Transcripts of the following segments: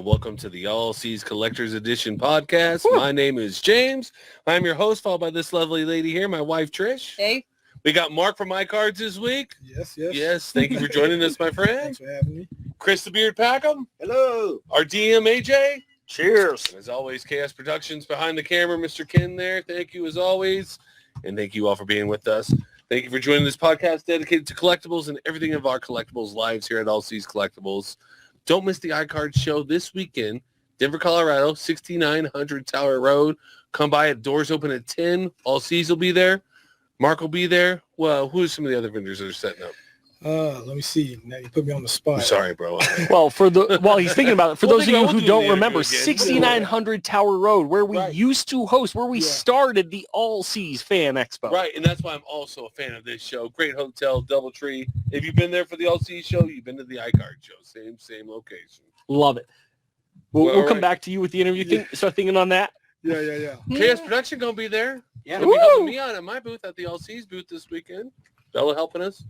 welcome to the All Seas Collector's Edition podcast. Woo. My name is James. I'm your host, followed by this lovely lady here, my wife, Trish. Hey. We got Mark from iKARDS this week. Yes. Yes, thank you for joining us, my friend. Thanks for having me. Chris the Beard Packham. Hello. Our DM, AJ. Cheers. And as always, Chaos Productions behind the camera, Mr. Ken there. Thank you as always. And thank you all for being with us. Thank you for joining this podcast dedicated to collectibles and everything of our collectibles lives here at All Seas Collectibles. Don't miss the iKARDS show this weekend, Denver, Colorado, 6900 Tower Road. Come by it. Doors open at 10. All Seas will be there. Mark will be there. Well, who are some of the other vendors that are setting up? Let me see. Now you put me on the spot. I'm sorry, bro. Well, while he's thinking about it, for those of you who don't remember, 6900 Tower Road, where we used to host, where we started the All Seas Fan Expo. Right, and that's why I'm also a fan of this show. Great hotel, DoubleTree. If you've been there for the All Seas show, you've been to the iKARDS show. Same location. Love it. We'll come back to you with the interview thing. Start thinking on that. Yeah. Chaos Production going to be there. Yeah. They'll be helping me out at my booth at the All Seas booth this weekend. Bella helping us.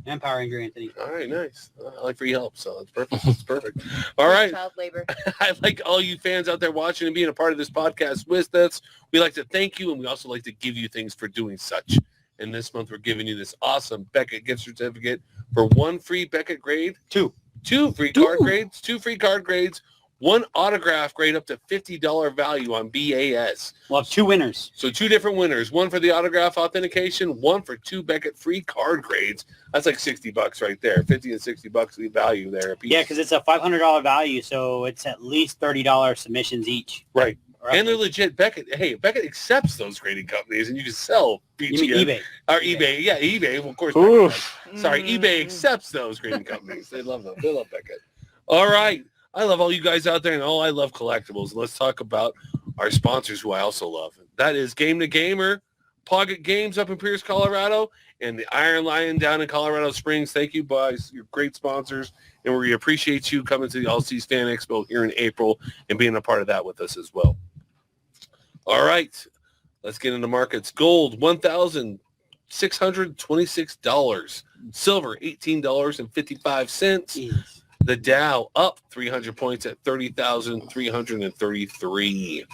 Empowering Gary Anthony. All right, nice. I like free help, so it's perfect. It's perfect. All right. Child labor. I like all you fans out there watching and being a part of this podcast with us. We like to thank you, and we also like to give you things for doing such. And this month, we're giving you this awesome Beckett gift certificate for one free Beckett grade. Two free card grades. 2 free card grades. 1 autograph grade up to $50 value on BAS. We'll have 2 winners. So 2 different winners. 1 for the autograph authentication, 1 for 2 Beckett free card grades. That's like $60 right there. 50 and $60 the value there a piece. Yeah, because it's a $500 value, so it's at least $30 submissions each. Right. And they're legit. Beckett accepts those grading companies, and you can sell. You mean eBay? Or eBay. Yeah, eBay. Well, of course. Sorry, eBay accepts those grading companies. They love them. They love Beckett. All right. I love all you guys out there, and I love collectibles. Let's talk about our sponsors, who I also love. That is Game to Gamer, Pocket Games up in Pierce, Colorado, and the Iron Lion down in Colorado Springs. Thank you, boys. You're great sponsors, and we appreciate you coming to the All Seas Fan Expo here in April and being a part of that with us as well. All right, let's get into markets. Gold, $1,626. Silver, $18.55. The Dow up 300 points at 30,333.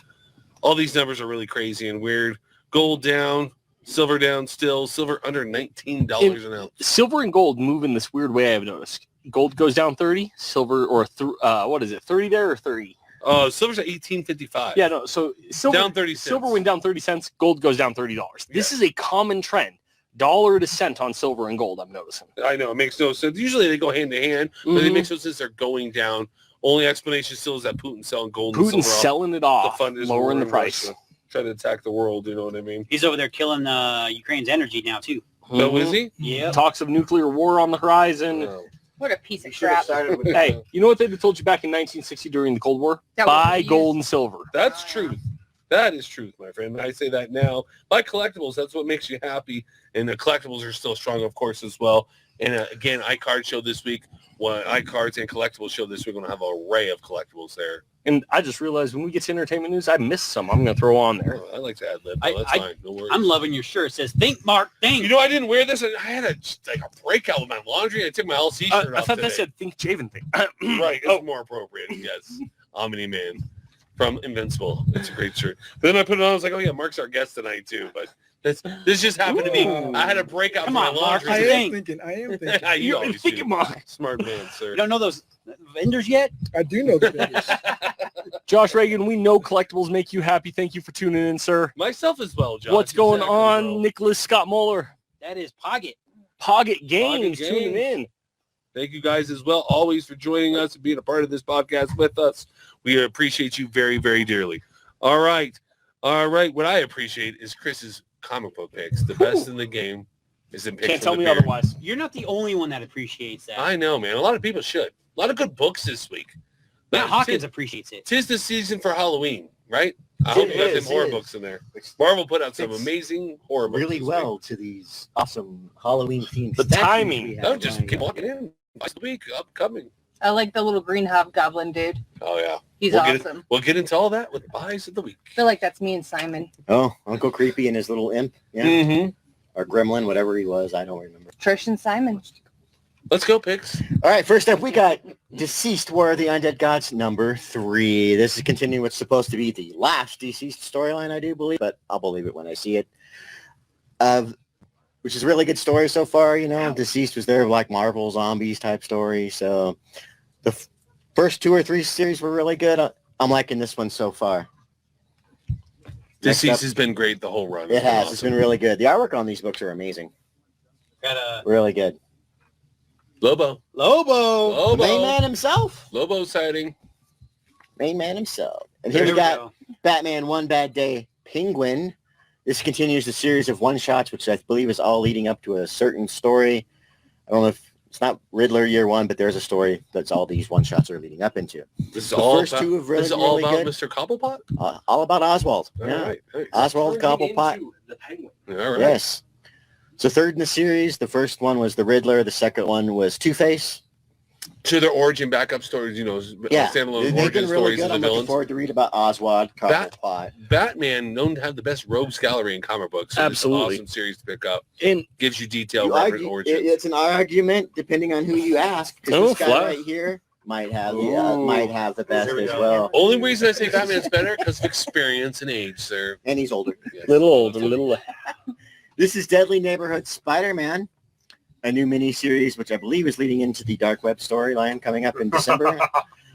All these numbers are really crazy and weird. Gold down, silver down still. Silver under $19 an ounce. Silver and gold move in this weird way I've noticed. Gold goes down 30, silver what is it, 30 there or 30? Silver's at $18.55. Yeah, no, so silver down 30 cents. Silver went down 30 cents, gold goes down $30. This is a common trend. Dollar to cent on silver and gold, I'm noticing. I know, it makes no sense. Usually they go hand to hand, but it makes no sense they're going down. Only explanation still is that Putin's selling gold and silver. Putin's selling it off, lowering the price. Russia, trying to attack the world, you know what I mean? He's over there killing Ukraine's energy now, too. So is he? Yeah. Talks of nuclear war on the horizon. No. What a piece of crap. Hey, you know what they'd have told you back in 1960 during the Cold War? Buy gold and silver. That's truth. That is truth, my friend. I say that now. Buy collectibles. That's what makes you happy. And the collectibles are still strong, of course, as well. And again, iKARDS show this week. iKARDS and collectibles show this week. We're going to have an array of collectibles there. And I just realized when we get to entertainment news, I missed some. I'm going to throw on there. I like to ad lib. That's fine. No worries. I'm loving your shirt. It says, think, Mark, think. You know, I didn't wear this. I had a breakout with my laundry. I took my LC shirt off I thought today. that said think Javen thing. Right. It's more appropriate. Yes. Omni-Man from Invincible. It's a great shirt. But then I put it on. I was like, oh, yeah, Mark's our guest tonight, too. But this just happened to be. I had a breakout with my laundry. I am thinking. You always thinking, Mark. Smart man, sir. You don't know those vendors yet? I do know the vendors. Josh Reagan, we know collectibles make you happy. Thank you for tuning in, sir. Myself as well, Josh. What's going Exactly, on, bro. Nicholas Scott Muller? That is Pocket. Pocket Games Games. tuning in. Thank you guys as well, always for joining us and being a part of this podcast with us. We appreciate you very, very dearly. All right. What I appreciate is Chris's comic book picks. The best in the game is in picks. Can't tell from me the beard. otherwise. You're not the only one that appreciates that. I know, man. A lot of people should. A lot of good books this week. Matt Hawkins appreciates it. Tis the season for Halloween, right? I hope you got them horror books in there. Marvel put out some amazing horror books really this well week. to these awesome Halloween themed The statues timing. we have No, just going keep on. walking in. Last week, upcoming. I like the little green hobgoblin dude. Oh, yeah. He's We'll awesome. We'll get into all that with buys of the week. I feel like that's me and Simon. Oh, Uncle Creepy and his little imp. Yeah. Mm-hmm. Or gremlin, whatever he was. I don't remember. Trish and Simon. Let's go, picks. All right, first up, we got Deceased War of the Undead Gods number 3. This is continuing what's supposed to be the last Deceased storyline, I do believe, but I'll believe it when I see it. Which is a really good story so far, you know. Deceased was there like Marvel Zombies type story, so the first 2 or 3 series were really good. I'm liking this one so far. Deceased has been great the whole run. It has. Awesome. It's been really good. The artwork on these books are amazing. Got Really good. Lobo. Lobo. The main man himself. Lobo sighting. Main man himself. And here we got Batman One Bad Day Penguin. This continues the series of one-shots, which I believe is all leading up to a certain story. I don't know if it's not Riddler Year 1, but there's a story that's all these one-shots are leading up into. This is The all first about, two have really, this is all really about good. Mr. Cobblepot? All about Oswald. All Yeah. right. Nice. Oswald Cobblepot. The Penguin. All right. Yes. So third in the series. The first one was the Riddler. The second one was Two-Face. To their origin backup stories, you know, Yeah. standalone They've origin been really stories good. of the I'm looking villains. forward to read about Oswald Cobblepot. Batman known to have the best rogues gallery in comic books. So Absolutely. It's an awesome series to pick up. And Gives you detailed You reference argue, origins. it's an argument depending on who you ask. 'Cause Oh, this guy flat. right here might have Ooh. the best There we as go. well. Only reason I say Batman's better because of experience and age, sir. And he's older. Yes. little older, little. This is Deadly Neighborhood Spider-Man, a new miniseries, which I believe is leading into the Dark Web storyline coming up in December.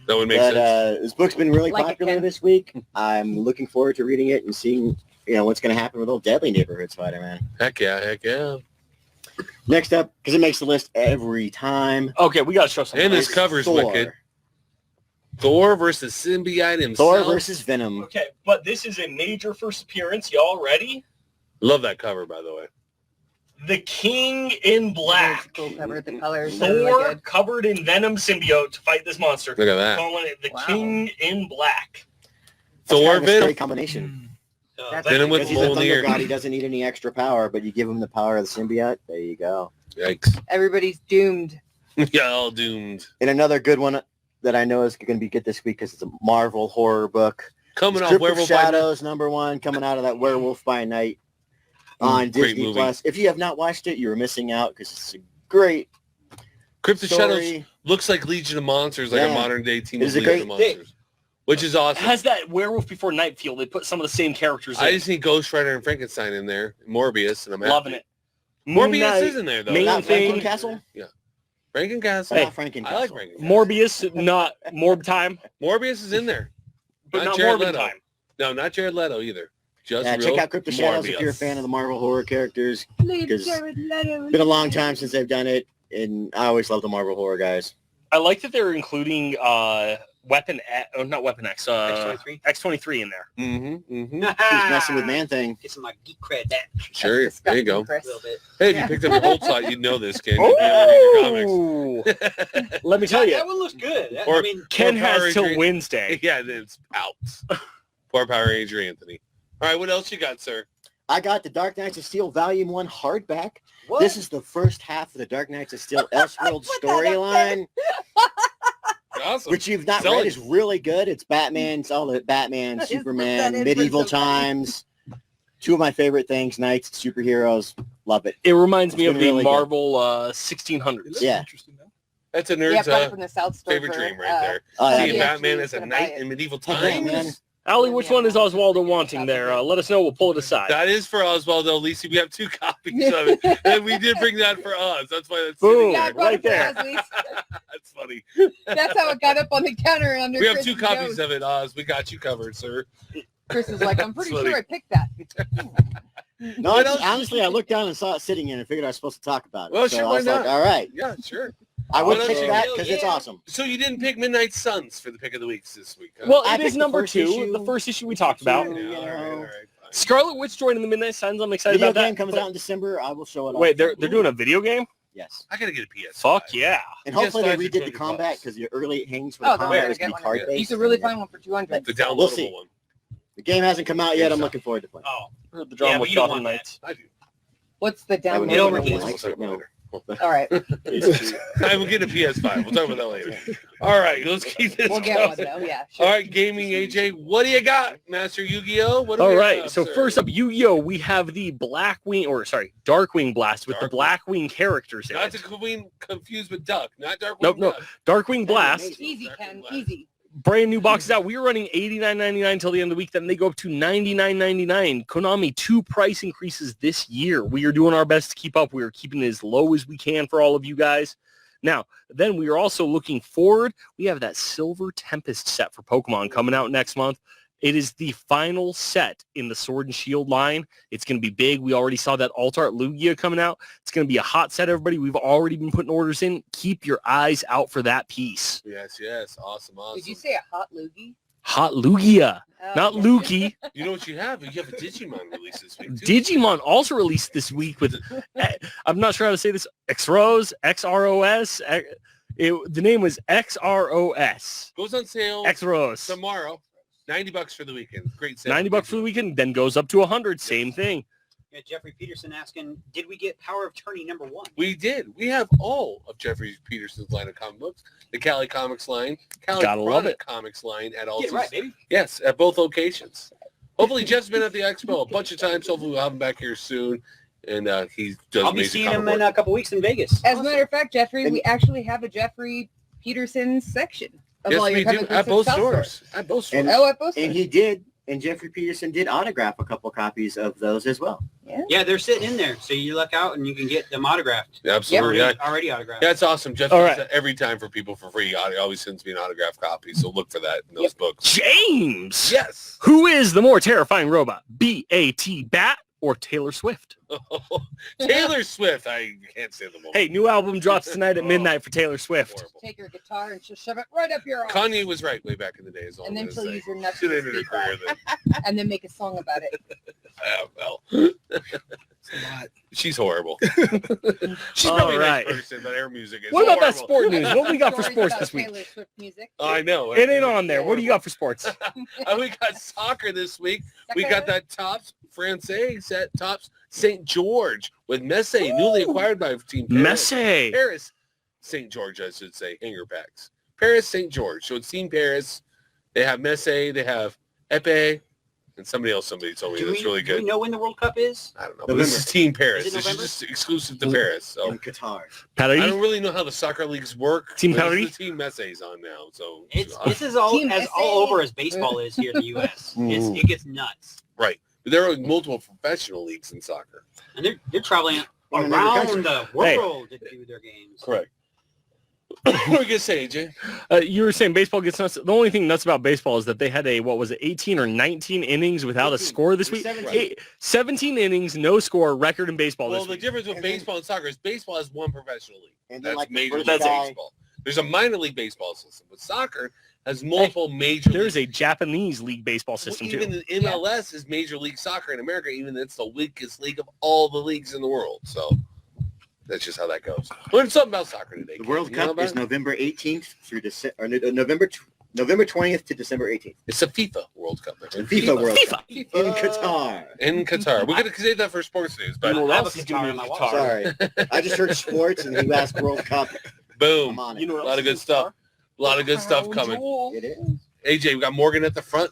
That would make But sense. this book's been really Like it, popular Ken. this week. I'm looking forward to reading it and seeing, what's going to happen with old Deadly Neighborhood Spider-Man. Heck yeah. Next up, because it makes the list every time, Okay, we gotta show something. And his is cover's Thor. wicked. Thor versus symbiote himself. Thor versus Venom. Okay, but this is a major first appearance. Y'all ready? Love that cover, by the way. The King in Black. Cool cover. The colors are really Thor good. covered in Venom symbiote to fight this monster. Look at that. Calling it the Wow. King in Black. That's Thor kind of a scary Venom. combination. That's Venom with Because he's a thunder Mjolnir. god, he doesn't need any extra power, but you give him the power of the symbiote, there you go. Yikes. Everybody's doomed. Yeah, all doomed. And another good one that I know is going to be good this week because it's a Marvel horror book. Coming off Strip of Werewolf by Night. Shadows, #1, coming out of that Werewolf by Night on Great Disney movie. Plus. If you have not watched it, you were missing out because it's a great Crypt of Shadows story. looks like Legion of Monsters, like a Yeah. modern day team It of is a Legion of great Monsters. Which is awesome. Has that Werewolf Before Night feel. They put some of the same characters in. I just need Ghost Rider and Frankenstein in there. Morbius, and I'm Loving happy. it. Moon Morbius Knight, is in there, though. Main Not thing- Frankencastle? Frankencastle. Hey, Not Frankencastle. I like Frankencastle. Morbius, not Morb time, Morbius is in there. but not Jared Morbid Leto. time. No, not Jared Leto either. Just Yeah, real check out Crypt of Shadows if Morbius. you're a fan of the Marvel horror characters. Leave Because Jared Leto. It's been a long time since they've done it, and I always love the Marvel horror guys. I like that they're including Weapon X, not Weapon X, X-23? X-23 in there. Mm-hmm. Who's messing with Man-Thing? Get some my geek cred that Sure. There you go. a little bit. Hey, if you picked up your whole slot, you'd know this, Ken. You'd be able to read Oh! your comics. Let me tell you, That one looks good. Or- I mean, Ken Or Power has till Ranger- Wednesday. Yeah, it's out. Poor Power Ranger Anthony. All right, what else you got, sir? I got the Dark Knights of Steel Volume 1 hardback. what? This is the first half of the Dark Knights of Steel Elseworld Put that up storyline, Awesome. which you've not Selling. read is really good. It's Batman. It's all the Batman, Just put that Superman, in for medieval so funny. times. Two of my favorite things, knights, superheroes. Love it. It reminds It's me of been the really good. Marvel It 1600s. looks Yeah. interesting, though. That's a Yeah, nerd's probably from the South Store favorite for, dream right there. Oh, yeah, Seeing yeah. Batman as a Gonna knight buy it. in medieval Heck yeah, man. times. Allie, which one is Oswaldo wanting there? Let us know. We'll pull it aside. That is for Oswaldo. At least we have 2 copies of it. And we did bring that for us. That's why that's Boom. sitting Yeah, I there. brought Right it for there. Leslie's. That's funny. That's how it got up on the counter under We have Chris's 2 copies nose. of it, Oz. We got you covered, sir. Chris is like, I'm pretty Funny. sure I picked that. No, What it's- else? honestly, I looked down and saw it sitting in and figured I was supposed to talk about it. Well, so sure, I why was like, not? all right. Yeah, sure. I would What pick else? that because it's Yeah. awesome. So you didn't pick Midnight Suns for the pick of the weeks this week, huh? Well, I it is picked the number first 2, issue. the first issue we talked about. Yeah, you all right, know. all right, fine. Scarlet Witch joining the Midnight Suns. I'm excited Video about game that. comes out in December. I will show it. Wait, off. they're doing a video game? Yes. I gotta get a PS. Fuck yeah. And hopefully they PS5 for redid the 20 combat bucks. because the early hangs for Oh, the they're combat gonna was get to be one. card-based. You could really find one for 200. The downloadable We'll see. one. The game hasn't come out yet. I'm looking forward to playing. Oh, Heard the drama Yeah, but with you don't Gotham want Knights. I do. What's the I would download? Get over never here. like it, no. All right. I'm getting a PS5. We'll talk about that later. All right, let's keep this We'll get going. one though. Yeah. Sure. All right, gaming AJ, what do you got, Master Yu-Gi-Oh? What do All we right, have, so sir? first up, Yu-Gi-Oh! We have the Darkwing Blast with the Blackwing characters in Not it. to be confused with Duck, not Darkwing Nope, nope. Duck. Darkwing Blast, Easy, Darkwing Ken. Blast. Easy. brand new boxes out. We were running $89.99 till the end of the week. Then they go up to $99.99. Konami, 2 price increases this year. We are doing our best to keep up. We are keeping it as low as we can for all of you guys. Now, then we are also looking forward. We have that Silver Tempest set for Pokemon coming out next month. It is the final set in the Sword and Shield line. It's going to be big. We already saw that Alt-Art Lugia coming out. It's going to be a hot set, everybody. We've already been putting orders in. Keep your eyes out for that piece. Yes. Awesome. Did you say a hot loogie? Hot Lugia, Oh, not yes, Lukey. You know what you have? You have a Digimon release this week, too. Digimon also released this week with, I'm not sure how to say this, Xros, XROS. The name was XROS. Goes on sale Xros. tomorrow. $90 for the weekend. Great sale. $90 for the weekend, then goes up to 100. Same thing. Yeah, Jeffrey Peterson asking, did we get Power of Attorney #1? We did. We have all of Jeffrey Peterson's line of comic books. The Cali Comics line, Cali Gotta love it. Comics line at all. Get it right, baby. Yes, at both locations. Hopefully, Jeff's been at the expo a bunch of times. Hopefully, we'll have him back here soon. And he does I'll be amazing seeing comic him in work. a couple weeks in Vegas. As a matter of fact, Jeffrey, And- we actually have a Jeffrey Peterson section of Yes, all your we comic do. books At both South Shore. stores. At both stores. And- Oh, at both And stores. and Jeffrey Peterson did autograph a couple copies of those as well. Yeah, they're sitting in there, so you look out and you can get them autographed. Absolutely. Yeah. Already autographed. That's awesome. Jeff All does right. that every time for people for free. He always sends me an autographed copy, so look for that in those books. James. Yes. Who is the more terrifying robot? B-A-T, Bat, or Taylor Swift? Taylor Swift. I can't say the moment. Hey, new album drops tonight at midnight for Taylor Swift. Horrible. Take your guitar and just shove it right up your arm. Kanye was right way back in the day. Is all And I'm then gonna she'll say. use your nuts Should as have a ended her speed career then. and then make a song about it. Well, It's a lot. she's horrible. She's All probably a right. nice person, but her music is What about that horrible. sport news? What we got for Stories sports about this week? Taylor Swift music. I know. It ain't on there. What do you got for sports? We got soccer this week. We got that Tops Francais set Tops St. George with Messi, newly acquired by Team Paris. Messi. Paris St. George, I should say, hanger packs. Paris St. George. So it's Team Paris. They have Messi. They have Epe. And somebody told me that's really Do we good. know when the World Cup is? I don't know. But this November. is Team Paris. Is it This is November? just exclusive to Paris. So In Qatar. I Paris? don't really know how the soccer leagues work. Team but Paris? it's the Team Messi's on now. So This is all Team as SA. all over as baseball is here in the U.S. It gets nuts, right. There are multiple professional leagues in soccer. and they're traveling In another around country. the world to do their games. Correct. What were you gonna say, AJ? You were saying baseball gets nuts. The only thing nuts about baseball is that they had 18 or 19 innings without a 18. score this week. 17. 17 innings, no score, record in baseball Well, this the week. difference with And then- baseball and soccer is baseball has one professional league. And then That's like the Major first League guy, Baseball. There's a minor league baseball system, but soccer has multiple major. There's league. a Japanese league baseball Well, system even too. the MLS is Major League Soccer in America, even though it's the weakest league of all the leagues in the world. So that's just how that goes. Learn something about soccer today. the Ken. World You know Cup about is it? November 18th through November 20th to December 18th. It's a FIFA World Cup. I think. FIFA World FIFA. Cup in Qatar. In Qatar. We're going to save that for sports news, but You know I have else a is gonna guitar be in my in wallet. Qatar. Sorry, I just heard sports and you asked World Cup. boom. I'm on it. You know A what lot else of good is stuff. A lot of good stuff coming. It is. AJ, we got Morgan at the front.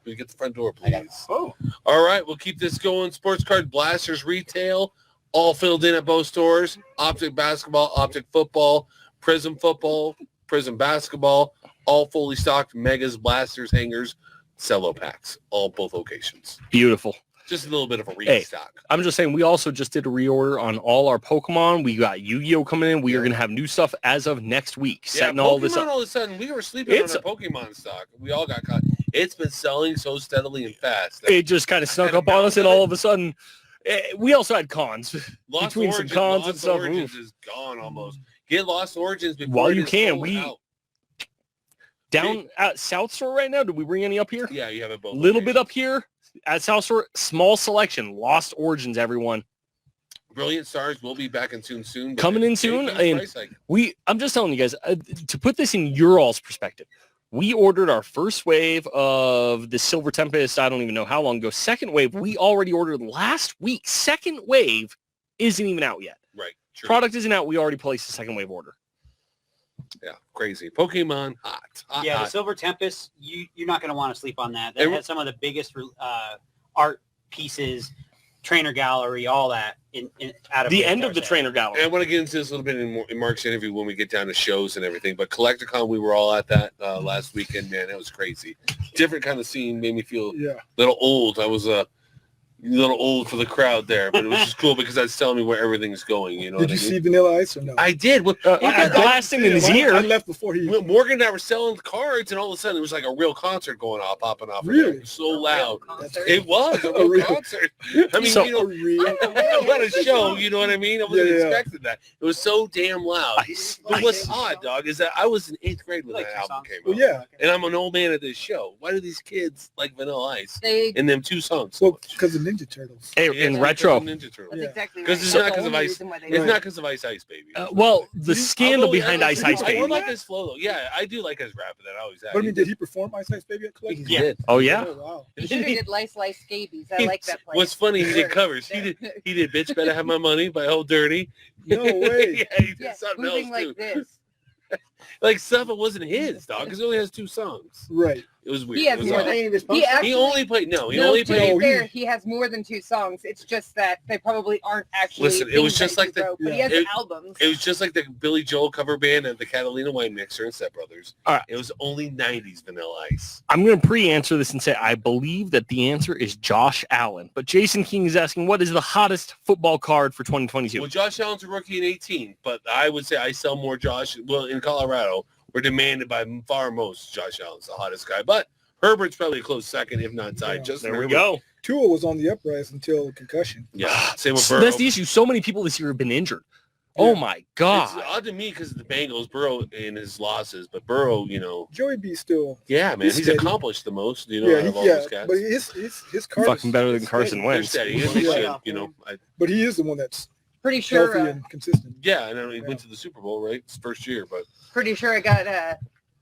We get the front door, I got it. please. Oh, All right, we'll keep this going. Sports Card Blasters retail, all filled in at both stores. Optic basketball, Optic football, Prism basketball, all fully stocked. Megas, blasters, hangers, cello packs, all both locations. beautiful. Just a little bit of a Hey. restock. I'm just saying we also just did a reorder on all our Pokemon. We got Yu-Gi-Oh coming in. We are going to have new stuff as of next week. Setting all this up. All of a sudden, we were sleeping It's- on our Pokemon stock. We all got caught. It's been selling so steadily and fast. It just kind of snuck up on us, and all of a sudden, we also had cons. Lost between some Origins, cons and Lost stuff, Origins oof. is gone almost. Get Lost Origins before While it you is can, sold we- out. Down at South Store right now, did we bring any up here? Yeah, you have it both. Little bit locations. up here at South Store. Small selection. Lost Origins, everyone. Brilliant Stars will be back in soon. but Coming in big soon, price hike. I'm just telling you guys, to put this in your all's perspective, we ordered our first wave of the Silver Tempest, I don't even know how long ago. Second wave, we already ordered last week. Second wave isn't even out yet. Right. True. Product isn't out. We already placed a second wave order. Yeah, crazy. Pokemon, hot. Yeah, the hot. Silver Tempest, you're not going to want to sleep on that. That It- has some of the biggest art pieces, trainer gallery, all that out of The it. end of the trainer gallery. And I want to get into this a little bit in Mark's interview when we get down to shows and everything. But CollectorCon, we were all at that last weekend, man. It was crazy. Different kind of scene, made me feel a little old. I was a little old for the crowd there, but it was just cool because that's telling me where everything's going. You know? Did you see Vanilla Ice or no? I did. Well, Blasting in his ear. I left before he. Morgan and I were selling cards, and all of a sudden, it was like a real concert going off, popping off. Really? It was so loud. Concert. It was a real real- concert. I mean, So- you know, real. what a show, you know what I mean? I wasn't Yeah, yeah. expecting that. It was so damn loud. Ice. But what's odd, dog, is that I was in 8th grade when Like that two album songs. came out. Well, yeah. And I'm an old man at this show. Why do these kids like Vanilla Ice They in them 2 songs? So Well, much? because of Ninja Turtles. Hey, Yeah, in it's retro. Ninja Turtles. that's Yeah. exactly right. 'Cause it's That's not the 'cause of only Ice. reason why they It's did not it. because of Ice Ice Baby. Well, the scandal Although, behind I Ice like- Ice I Baby. like his flow, though. Yeah, I do like his rap, and that always has. But I mean, did he perform Ice Ice Baby at He Collector? Yeah. did. Oh, yeah? Oh, wow. He should have did Lice Lice Scabies. I like that place. What's funny, he did covers. He did Bitch Better Have My Money by Old Dirty. No way. Yeah, he did Yeah, something moving else, like too. this. Like, stuff that wasn't his, dog, because he only has 2 songs. Right. It was weird. He has It was more odd. than- He actually, He only played, no, he no, only to played, be fair, he has more than 2 songs. It's just that they probably aren't actually. Listen, it was things just that like he the- wrote, but he yeah. has It- albums. it was just like the Billy Joel cover band and the Catalina Wine Mixer and Step Brothers. All right. It was only 90s Vanilla Ice. I'm going to pre-answer this and say I believe that the answer is Josh Allen. But Jason King is asking, what is the hottest football card for 2022? Well, Josh Allen's a rookie in 18, but I would say I sell more Josh. Well, in Colorado, we're demanded by far most. Josh Allen's the hottest guy, but Herbert's probably a close second, if not tied. Yeah. Just There we go. Tua was on the uprise until concussion. Yeah, same with So Burrow. that's the issue. So many people this year have been injured. Oh, my It's God. odd to me because of the Bengals, Burrow in his losses, but Burrow, you know, Joey B still. yeah, man, He's he's steady. accomplished the most, you know, Yeah, out of all yeah. those guys. But his card Fucking is- better than is Carson steady. They're Wentz. steady, and they Yeah. should, you know. But he is the one that's Pretty sure. healthy and consistent. Yeah, and he went to the Super Bowl, right? It's first year, but Pretty sure I got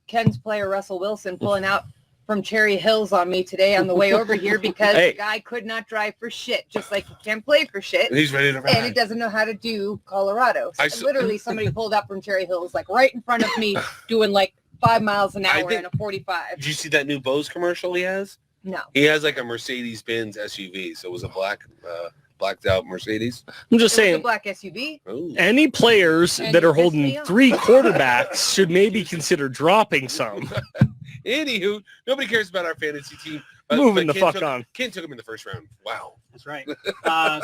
Ken's player Russell Wilson pulling out from Cherry Hills on me today on the way over here because Hey. the guy could not drive for shit, just like he can't play for shit. and he's ready to And he ride. doesn't know how to do Colorado. I So saw- literally, somebody pulled up from Cherry Hills, like right in front of me, doing like 5 miles an I hour think- in a 45. Did you see that new Bose commercial he has? No. He has like a Mercedes-Benz SUV, so it was a blacked out Mercedes. I'm just It was a saying, black SUV. Ooh. any players And that you are pissed holding me off. 3 quarterbacks should maybe consider dropping some. Anywho, nobody cares about our fantasy team. Moving the Ken fuck took- on. Ken took him in the first round. Wow. That's right.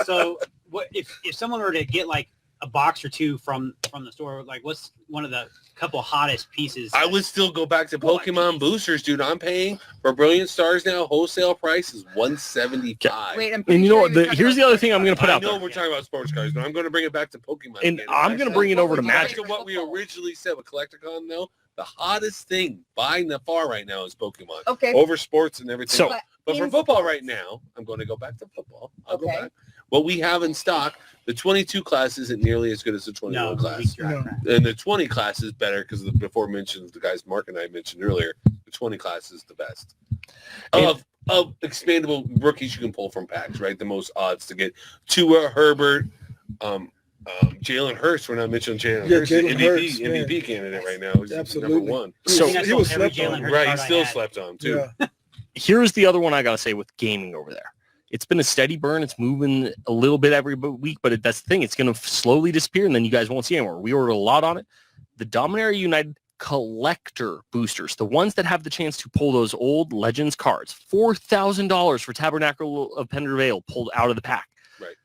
So what if someone were to get like a box or 2 from the store, like what's one of the couple hottest pieces? I would still go back to Boy, Pokemon geez. boosters, dude. I'm paying for Brilliant Stars now. Wholesale price is $175. Wait, I'm And pretty you know sure what? he was talking Here's the about other thing I'm going to put I out know there. we're talking about sports cards, but I'm going to bring it back to Pokemon. And again. I'm going to bring it over to What Back Magic. to what we originally said with CollectorCon, though. The hottest thing by far right now is Pokemon. Okay. Over sports and everything. So- else. But for in football sports. right now, I'm going to go back to football. I'll go Okay. back. What we have in stock, the 22 class isn't nearly as good as the 21 no, class. No. And the 20 class is better because the before mentioned, the guys Mark and I mentioned earlier, the 20 class is the best. Of expandable rookies you can pull from packs, right? The most odds to get Tua, Herbert, Jalen Hurts. We're not mentioning Jalen Yeah, Hurts, Jalen MVP, Hurts, man. MVP candidate right now. He's Absolutely. number 1. So- I think I he sold was every slept Jalen on. Hurts Right, card he's I still had. slept on too. Yeah. Here's the other one I got to say with gaming over there. It's been a steady burn. It's moving a little bit every week, but that's the thing. It's going to slowly disappear, and then you guys won't see it anymore. We ordered a lot on it. The Dominaria United collector boosters, the ones that have the chance to pull those old Legends cards, $4,000 for Tabernacle of Pendervale pulled out of the pack. Right.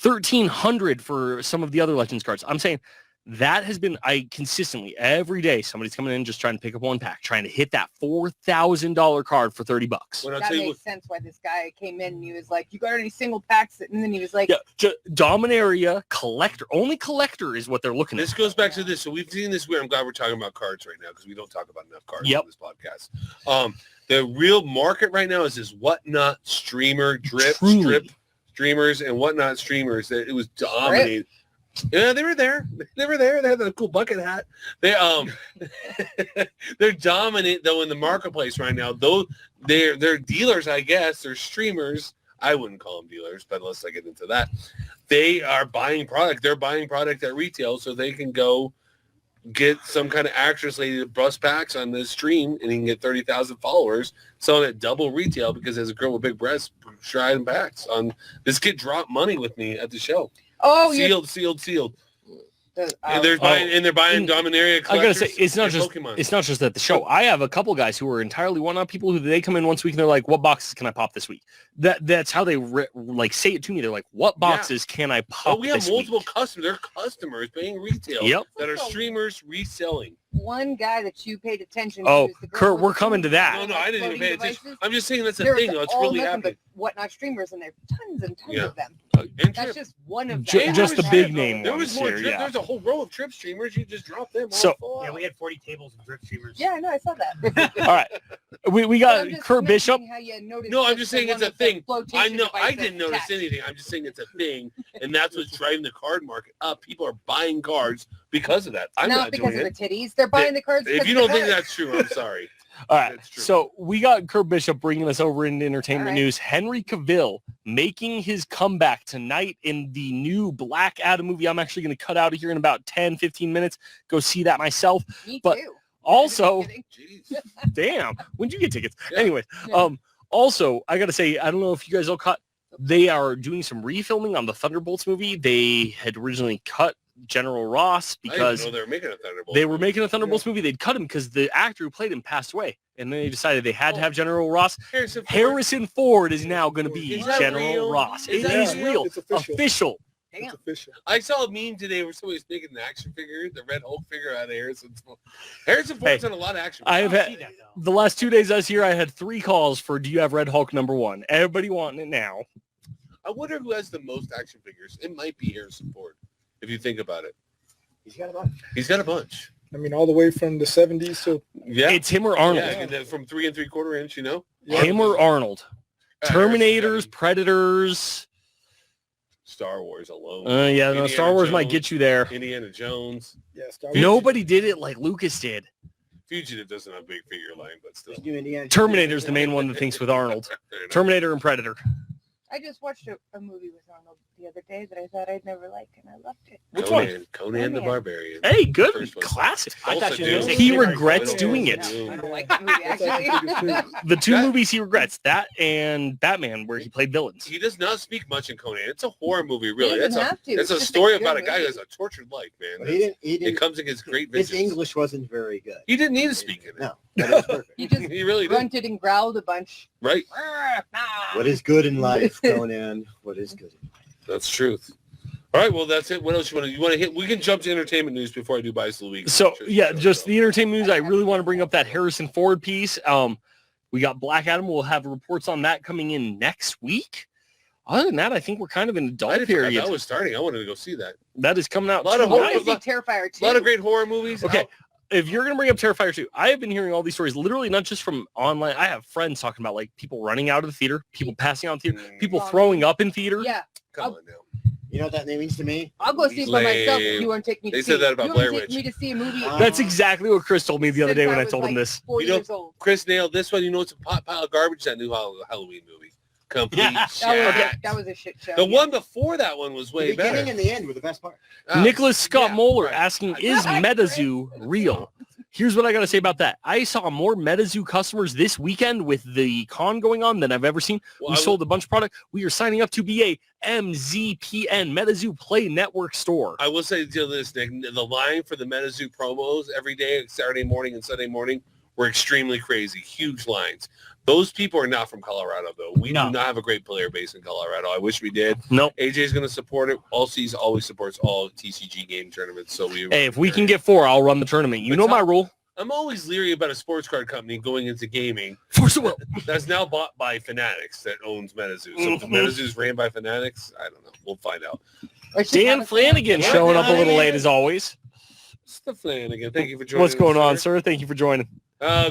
$1,300 for some of the other Legends cards. I'm saying that has been, I consistently, every day, somebody's coming in just trying to pick up one pack, trying to hit that $4,000 card for $30. When I That tell you makes what, sense why this guy came in and he was like, you got any single packs? And then he was like, Yeah, Dominaria collector. Only collector is what they're looking this at. goes back to this. So we've seen this weird. I'm glad we're talking about cards right now because we don't talk about enough cards Yep. on this podcast. The real market right now is this whatnot streamer drip Truly. strip streamers and whatnot streamers that it was dominated. Yeah, they were there. They were there. They had the cool bucket hat. They they're dominant though in the marketplace right now. Though they're dealers, I guess. They're streamers. I wouldn't call them dealers, but unless I get into that, they are buying product. They're buying product at retail so they can go get some kind of actress lady to bust packs on this stream and he can get 30,000 followers selling at double retail because there's a girl with big breasts trying packs on this kid dropped money with me at the show. Oh, sealed. And they're buying Dominaria collectors. I gotta say, it's not just at the show. Oh. I have a couple guys who are entirely one-up people who they come in once a week and they're like, "What boxes can I pop this week?" That's how they like say it to me. They're like, "What boxes can I pop?" We have this multiple week? customers. They're customers paying retail. Yep. That are streamers reselling. One guy that you paid attention Oh, to. Is the girl Kurt, with we're the coming to that. No, I didn't even pay attention. devices. I'm just saying that's a There's thing. That's all really nothing happening. but whatnot streamers, and there's tons and tons Yeah. of them. And That's Trip. just one of them. Just the big name There was ones more here, Trip. yeah. There's a whole row of Trip streamers. You just dropped them all. So- full Yeah, out. we had 40 tables of drip streamers. Yeah, I know. I saw that. All right, we But got I'm just Kurt Bishop. mentioning how you noticed No, I'm just just the saying it's one a with the thing. flotation I know. I device didn't notice attached. anything. I'm just saying it's a thing, and that's what's driving the card market up. People are buying cards because of that. I'm not not because doing of it. the titties. They're buying the cards. If because you of the don't think cards. that's true, I'm sorry. All right, That's true. so we got Kurt Bishop bringing us over into entertainment All right. news. Henry Cavill making his comeback tonight in the new Black Adam movie. I'm actually going to cut out of here in about 10, 15 minutes. Go see that myself. Me but- too. Also, Kidding. Jeez. damn, when'd you get tickets? Yeah. Anyway, Yeah. also, I got to say, I don't know if you guys all caught, they are doing some refilming on the Thunderbolts movie. They had originally cut General Ross I because didn't know they were making a Thunderbolt. they were making a Thunderbolts movie. They'd cut him because the actor who played him passed away. And then they decided they had to have General Ross. Harrison Ford. Harrison Ford is now going to be Is that General real? Ross. Is It that is real? real. It's official. Official. Damn. It's official. I saw a meme today where somebody was making an action figure, the Red Hulk figure out of Harrison Ford. Harrison Ford's Hey, done a lot of action. I I have don't had, see that, though. the last 2 days I was here, I had 3 calls for do you have Red Hulk #1? Everybody wanting it now. I wonder who has the most action figures. It might be Harrison Ford, if you think about it. He's got a bunch. He's got a bunch. I mean, all the way from the 70s to Yeah. It's him or Arnold. Yeah, and then from 3 3/4 inch, you know? Him or Arnold. Harrison's Terminators, got Predators. Star Wars alone. Yeah, no, Indiana Star Wars might Jones. get you there. Indiana Jones. yeah, Star Wars. Nobody did it like Lucas did. Fugitive doesn't have a big figure line, but still. Just do Indiana Jones. Terminator's the main one that thinks with Arnold. Fair enough. Terminator and Predator. I just watched a movie with Arnold the other day that I thought I'd never like, and I loved it. Which Conan the Conan. Barbarian. Hey, good. First one. Classic. I thought you were gonna say He Super regrets Mario. doing it. I don't like that movie, That's action figures, actually. too. The 2 That- movies he regrets, that and Batman, where he played villains. He does not speak much in Conan. It's a horror movie, really. He That's doesn't a have to. it's a just story good about a guy who movie. has a tortured life, man. But he It didn't. comes against great His visions. English wasn't very good. He didn't need to speak in it. No, but it was perfect. He just He really did. grunted and growled a bunch. Right? What is good in life, Conan? What is good? That's truth. All right, well, that's it. What else you want to hit? We can jump to entertainment news before I do Bias of the Week. So yeah, just the entertainment news. I really want to bring up that Harrison Ford piece. We got Black Adam. We'll have reports on that coming in next week. Other than that, I think we're kind of in a I dull didn't forget period. that was starting. I wanted to go see that. That is coming out. A lot of I want tonight. to see Terrifier A 2. lot of great horror movies. Okay, if you're going to bring up Terrifier 2, I have been hearing all these stories, literally not just from online. I have friends talking about like people running out of the theater, people passing out in the theater, people throwing up in theater. Yeah, Come on now. You know what that means to me? I'll go see it by myself if Lame. you want to take me to They see said it. that about You want Blair to take Witch. me to see a movie That's exactly what Chris told me the other since day when I was, told him like, this. 4 You know- years old. Chris nailed this one. You know it's a pot pile of garbage? That new Halloween movie. Complete That was, shit. that was a shit show. The yeah. one before that one was The way beginning better. and the end were the best part. Nicholas Scott yeah, Moeller right. asking, is MetaZoo real? Here's what I got to say about that. I saw more MetaZoo customers this weekend with the con going on than I've ever seen. Well, We sold a bunch of product. We are signing up to be a MZPN, MetaZoo Play Network store. I will say to this, Nick, the line for the MetaZoo promos every day, Saturday morning and Sunday morning, were extremely crazy. Huge lines. Those people are not from Colorado, though. We No. do not have a great player base in Colorado. I wish we did. Nope. AJ's going to support it. All Seas always supports all TCG game tournaments. So we. Hey, if we can get 4, I'll run the tournament. You But know tell- my rule. I'm always leery about a sports card company going into gaming Force of will. that's now bought by Fanatics that owns MetaZoo. So if MetaZoo's ran by Fanatics, I don't know. We'll find out. Or should have Dan a- Flanagan Yeah, showing up a Dan little late as always. It's the Flanagan. Thank you for joining What's going us, on, sir? Thank you for joining.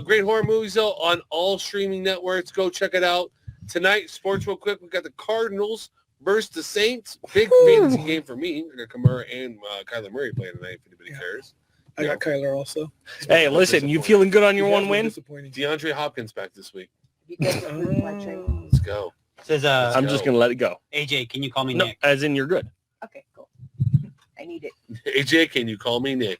Great horror movies, though, on all streaming networks. Go check it out. Tonight, sports real quick, we got the Cardinals versus the Saints. Big fantasy game for me. I got Kamara and Kyler Murray playing tonight, if anybody cares. I got Kyler also. Hey, listen, you feeling good on your He has one been win? disappointing. DeAndre Hopkins back this week. You guys are my trade. Let's go. Says I'm just going to let it go. AJ, can you call me No, Nick? as in you're good. Okay, cool. I need it. AJ, can you call me Nick?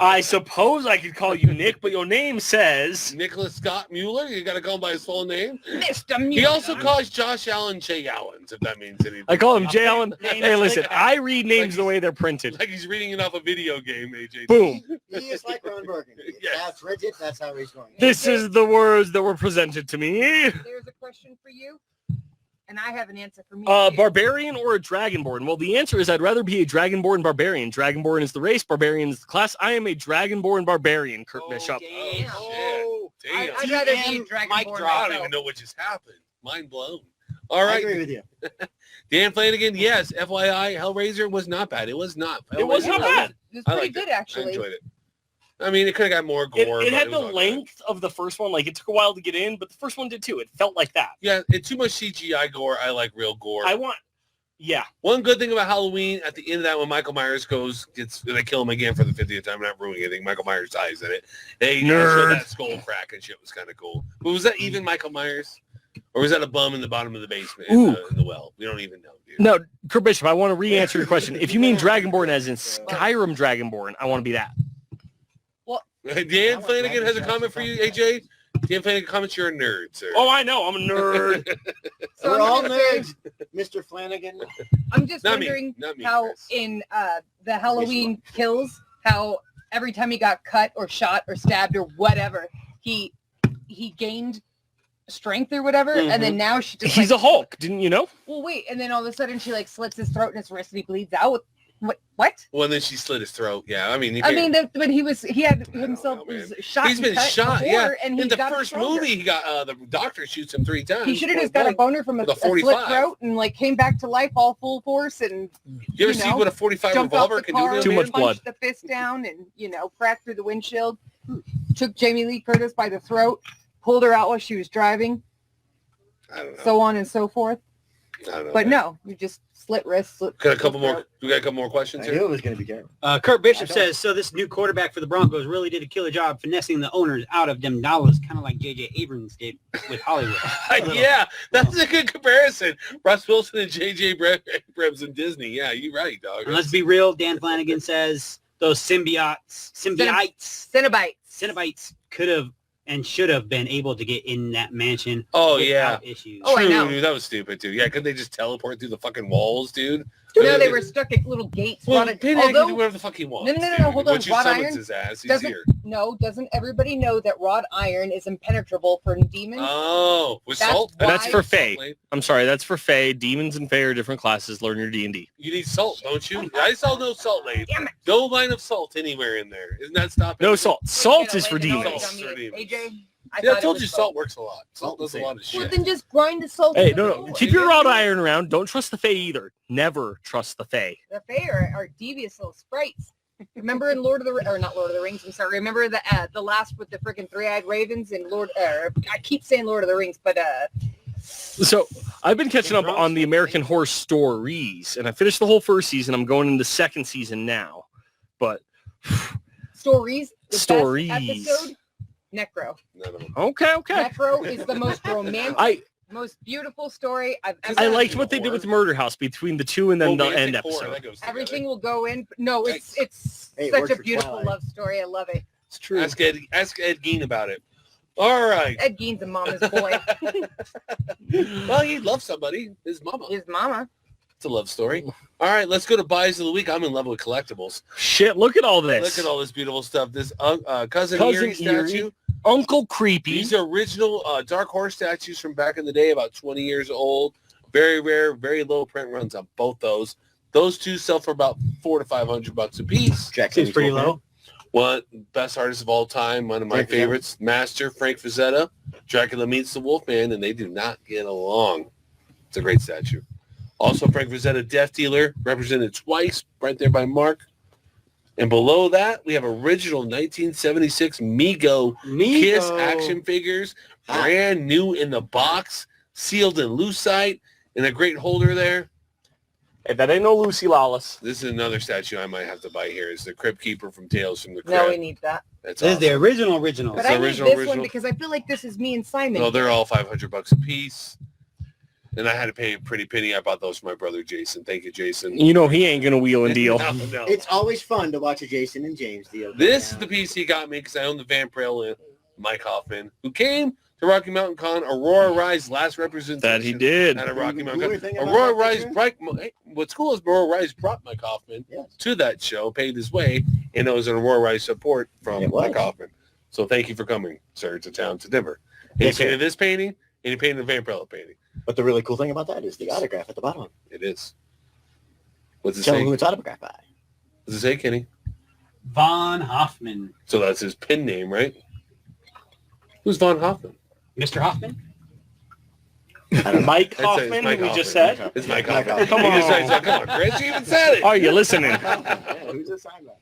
I suppose I could call you Nick, but your name says... Nicholas Scott Mueller? You got to call him by his full name? Mr. He Mueller. also calls Josh Allen Jay Allens, if that means anything. I call him Jay Allen. Names Hey, like listen, that. I read names the way they're printed. Like he's reading it off a video game, AJ. Boom. He is like Ron Burgundy. It's Yes. that frigid, that's how he's going. This is the words that were presented to me. There's a question for you, and I have an answer for me. too. Barbarian or a Dragonborn? Well, the answer is I'd rather be a Dragonborn barbarian. Dragonborn is the race, barbarian is the class. I am a Dragonborn barbarian, Kurt Bishop. Damn. Oh, shit. Damn. I'd rather be TM Dragon mic Ball drop. I don't myself. even know what just happened. Mind blown. All I right. agree with you. Dan Flanagan, yes. FYI, Hellraiser was not bad. It was not. It was not bad. It was I pretty liked good, I actually. enjoyed it. I mean, it could have got more gore. It but had was the all good. length of the first one. Like, it took a while to get in, but the first one did too. It felt like that. Yeah, it's too much CGI gore. I like real gore. Yeah. One good thing about Halloween, at the end of that, when Michael Myers they kill him again for the 50th time. I'm not ruining anything. Michael Myers dies in it. They showed Nerd. that skull crack and shit was kind of cool. But was that even Michael Myers? Or was that a bum in the bottom of the basement in the well? We don't even know, dude. No, Kurt Bishop, I want to re-answer your question. If you mean Dragonborn as in Skyrim Dragonborn, I want to be that. Dan Flanagan has a comment for you, AJ. Dan Flanagan comments, you're a nerd, sir. Oh, I know. I'm a nerd. So We're I'm all gonna say- nerds, Mr. Flanagan. I'm just Not me. wondering Not me, how Chris. in the Halloween kills, how every time he got cut or shot or stabbed or whatever, he gained strength or whatever, and then now she just He's like, a Hulk. Didn't you know? well, wait, and then all of a sudden she like slits his throat and his wrist and he bleeds out. What? Well, and then she slit his throat. Yeah, I mean, I mean, but he had don't himself know, was man. shot. he's and been cut shot. before, Yeah, and he in the got first stronger. movie, he got the doctor shoots him 3 times. He should have just got a boner from a With a slit 45. throat and like came back to life all full force and You ever see what a 45 jumped off revolver the can car, do to Too a much man? blood. punched the fist down, and cracked through the windshield. Took Jamie Lee Curtis by the throat, pulled her out while she was driving, I don't know. so on and so forth. I don't know. But man. no, you just slit wrists. Got a couple more. We got a couple more questions I here. knew it was going to be Gary. Kurt Bishop I don't- says, so this new quarterback for the Broncos really did a killer job finessing the owners out of them dollars, kind of like J.J. Abrams did with Hollywood. Yeah, that's a good comparison. Russ Wilson and J.J. Abrams and Disney. Yeah, you're right, dog. And let's be real, Dan Flanagan says those symbiotes Cenobites. could have and should have been able to get in that mansion Oh, yeah. without issues. Oh, I True, know. dude, that was stupid, too. Yeah, couldn't they just teleport through the fucking walls, dude? No, they were stuck at little gates. Well, Rod- Pinhead can do although, whatever the fuck he wants. No, dude. hold on. Once you Wrought summons iron his ass, he's doesn't here. doesn't everybody know that wrought iron is impenetrable for demons? Oh, with That's salt? why- That's for Fae. Salt, I'm sorry, that's for Fae. Demons and Fae are different classes. Learn your D&D. you need salt, don't you? I saw no salt, lady. Damn it. No line of salt anywhere in there. Isn't that stopping? No you? salt. Quit Salt trying is to for lay the knowledge demons. on me, For demons. AJ, Yeah, I thought it told was you both. salt works a lot. Salt does a lot of Well, shit. then just grind the salt. Hey, into no, the no. floor. Keep your wrought iron around. Don't trust the Fae either. Never trust the Fae. The Fae are devious little sprites. Remember in Lord of the or not Lord of the Rings? I'm sorry. Remember the last with the freaking 3-eyed ravens in Lord? I keep saying Lord of the Rings, but So I've been catching up on the American Horror Stories, and I finished the whole first season. I'm going into the second season now. But stories. The Stories. best episode, Necro. None of them. okay. Necro is the most romantic, most beautiful story I've ever. I liked what they did with Murder House between the 2 and then the end Romantic horror, episode. that goes together. Everything will go in. No, it's Hey, it such works a for beautiful Twilight. love story. I love it. It's true. Ask Ed Gein about it. All right. Ed Gein's a mama's boy. Well, he loves somebody. His mama. His mama. It's a love story. All right, let's go to buys of the week. I'm in love with collectibles. Shit, look at all this. Look at all this beautiful stuff. This Cousin Cousin Eerie statue. Uncle Creepy. These are original Dark Horse statues from back in the day, about 20 years old. Very rare, very low print runs on both those. Those two sell for about $400 to $500 a piece. Jack Seems pretty low. One best artist of all time, one of my Frank Frazetta. favorites, Master Frank Frazetta. Dracula meets the Wolfman, and they do not get along. It's a great statue. Also, Frank Frazetta, Death Dealer, represented twice, right there by Mark. And below that, we have original 1976 Mego Kiss action figures, brand new in the box, sealed in lucite, and a great holder there. Hey, that ain't no Lucy Lawless. This is another statue I might have to buy here. It's the Crypt Keeper from Tales from the Crypt. No, we need that. That's This is the awesome. original. But It's I need original, this original. one because I feel like this is me and Simon. No, they're all $500 a piece. And I had to pay a pretty penny. I bought those for my brother Jason. Thank you, Jason. You know he ain't gonna wheel and deal. No. It's always fun to watch a Jason and James deal. This is the piece he got me because I own the Van Prale, Mike Hoffman, who came to Rocky Mountain Con, Aurora Rise last representation. That he did. At a Rocky Mountain Cooler Con. thing about Aurora that Rise, picture? what's cool is Aurora Rise brought Mike Hoffman to that show, paid his way, and it was an Aurora Rise support from It was. Mike Hoffman. So thank you for coming, sir, to town, to Denver. And Yes, he sir. painted this painting, and he painted the Van Prale painting. But the really cool thing about that is the autograph at the bottom. It is. What's it Tell say? them who it's autographed by. What's it say, Kenny? Von Hoffman. So that's his pen name, right? Who's Von Hoffman? Mr. Hoffman? Mike I'd say Hoffman, it's Mike who we just Hoffman. said. It's Mike Mike Hoffman. Come He just on. said, come on, Chris, you even said it. Are you listening? Yeah, who's this signed by?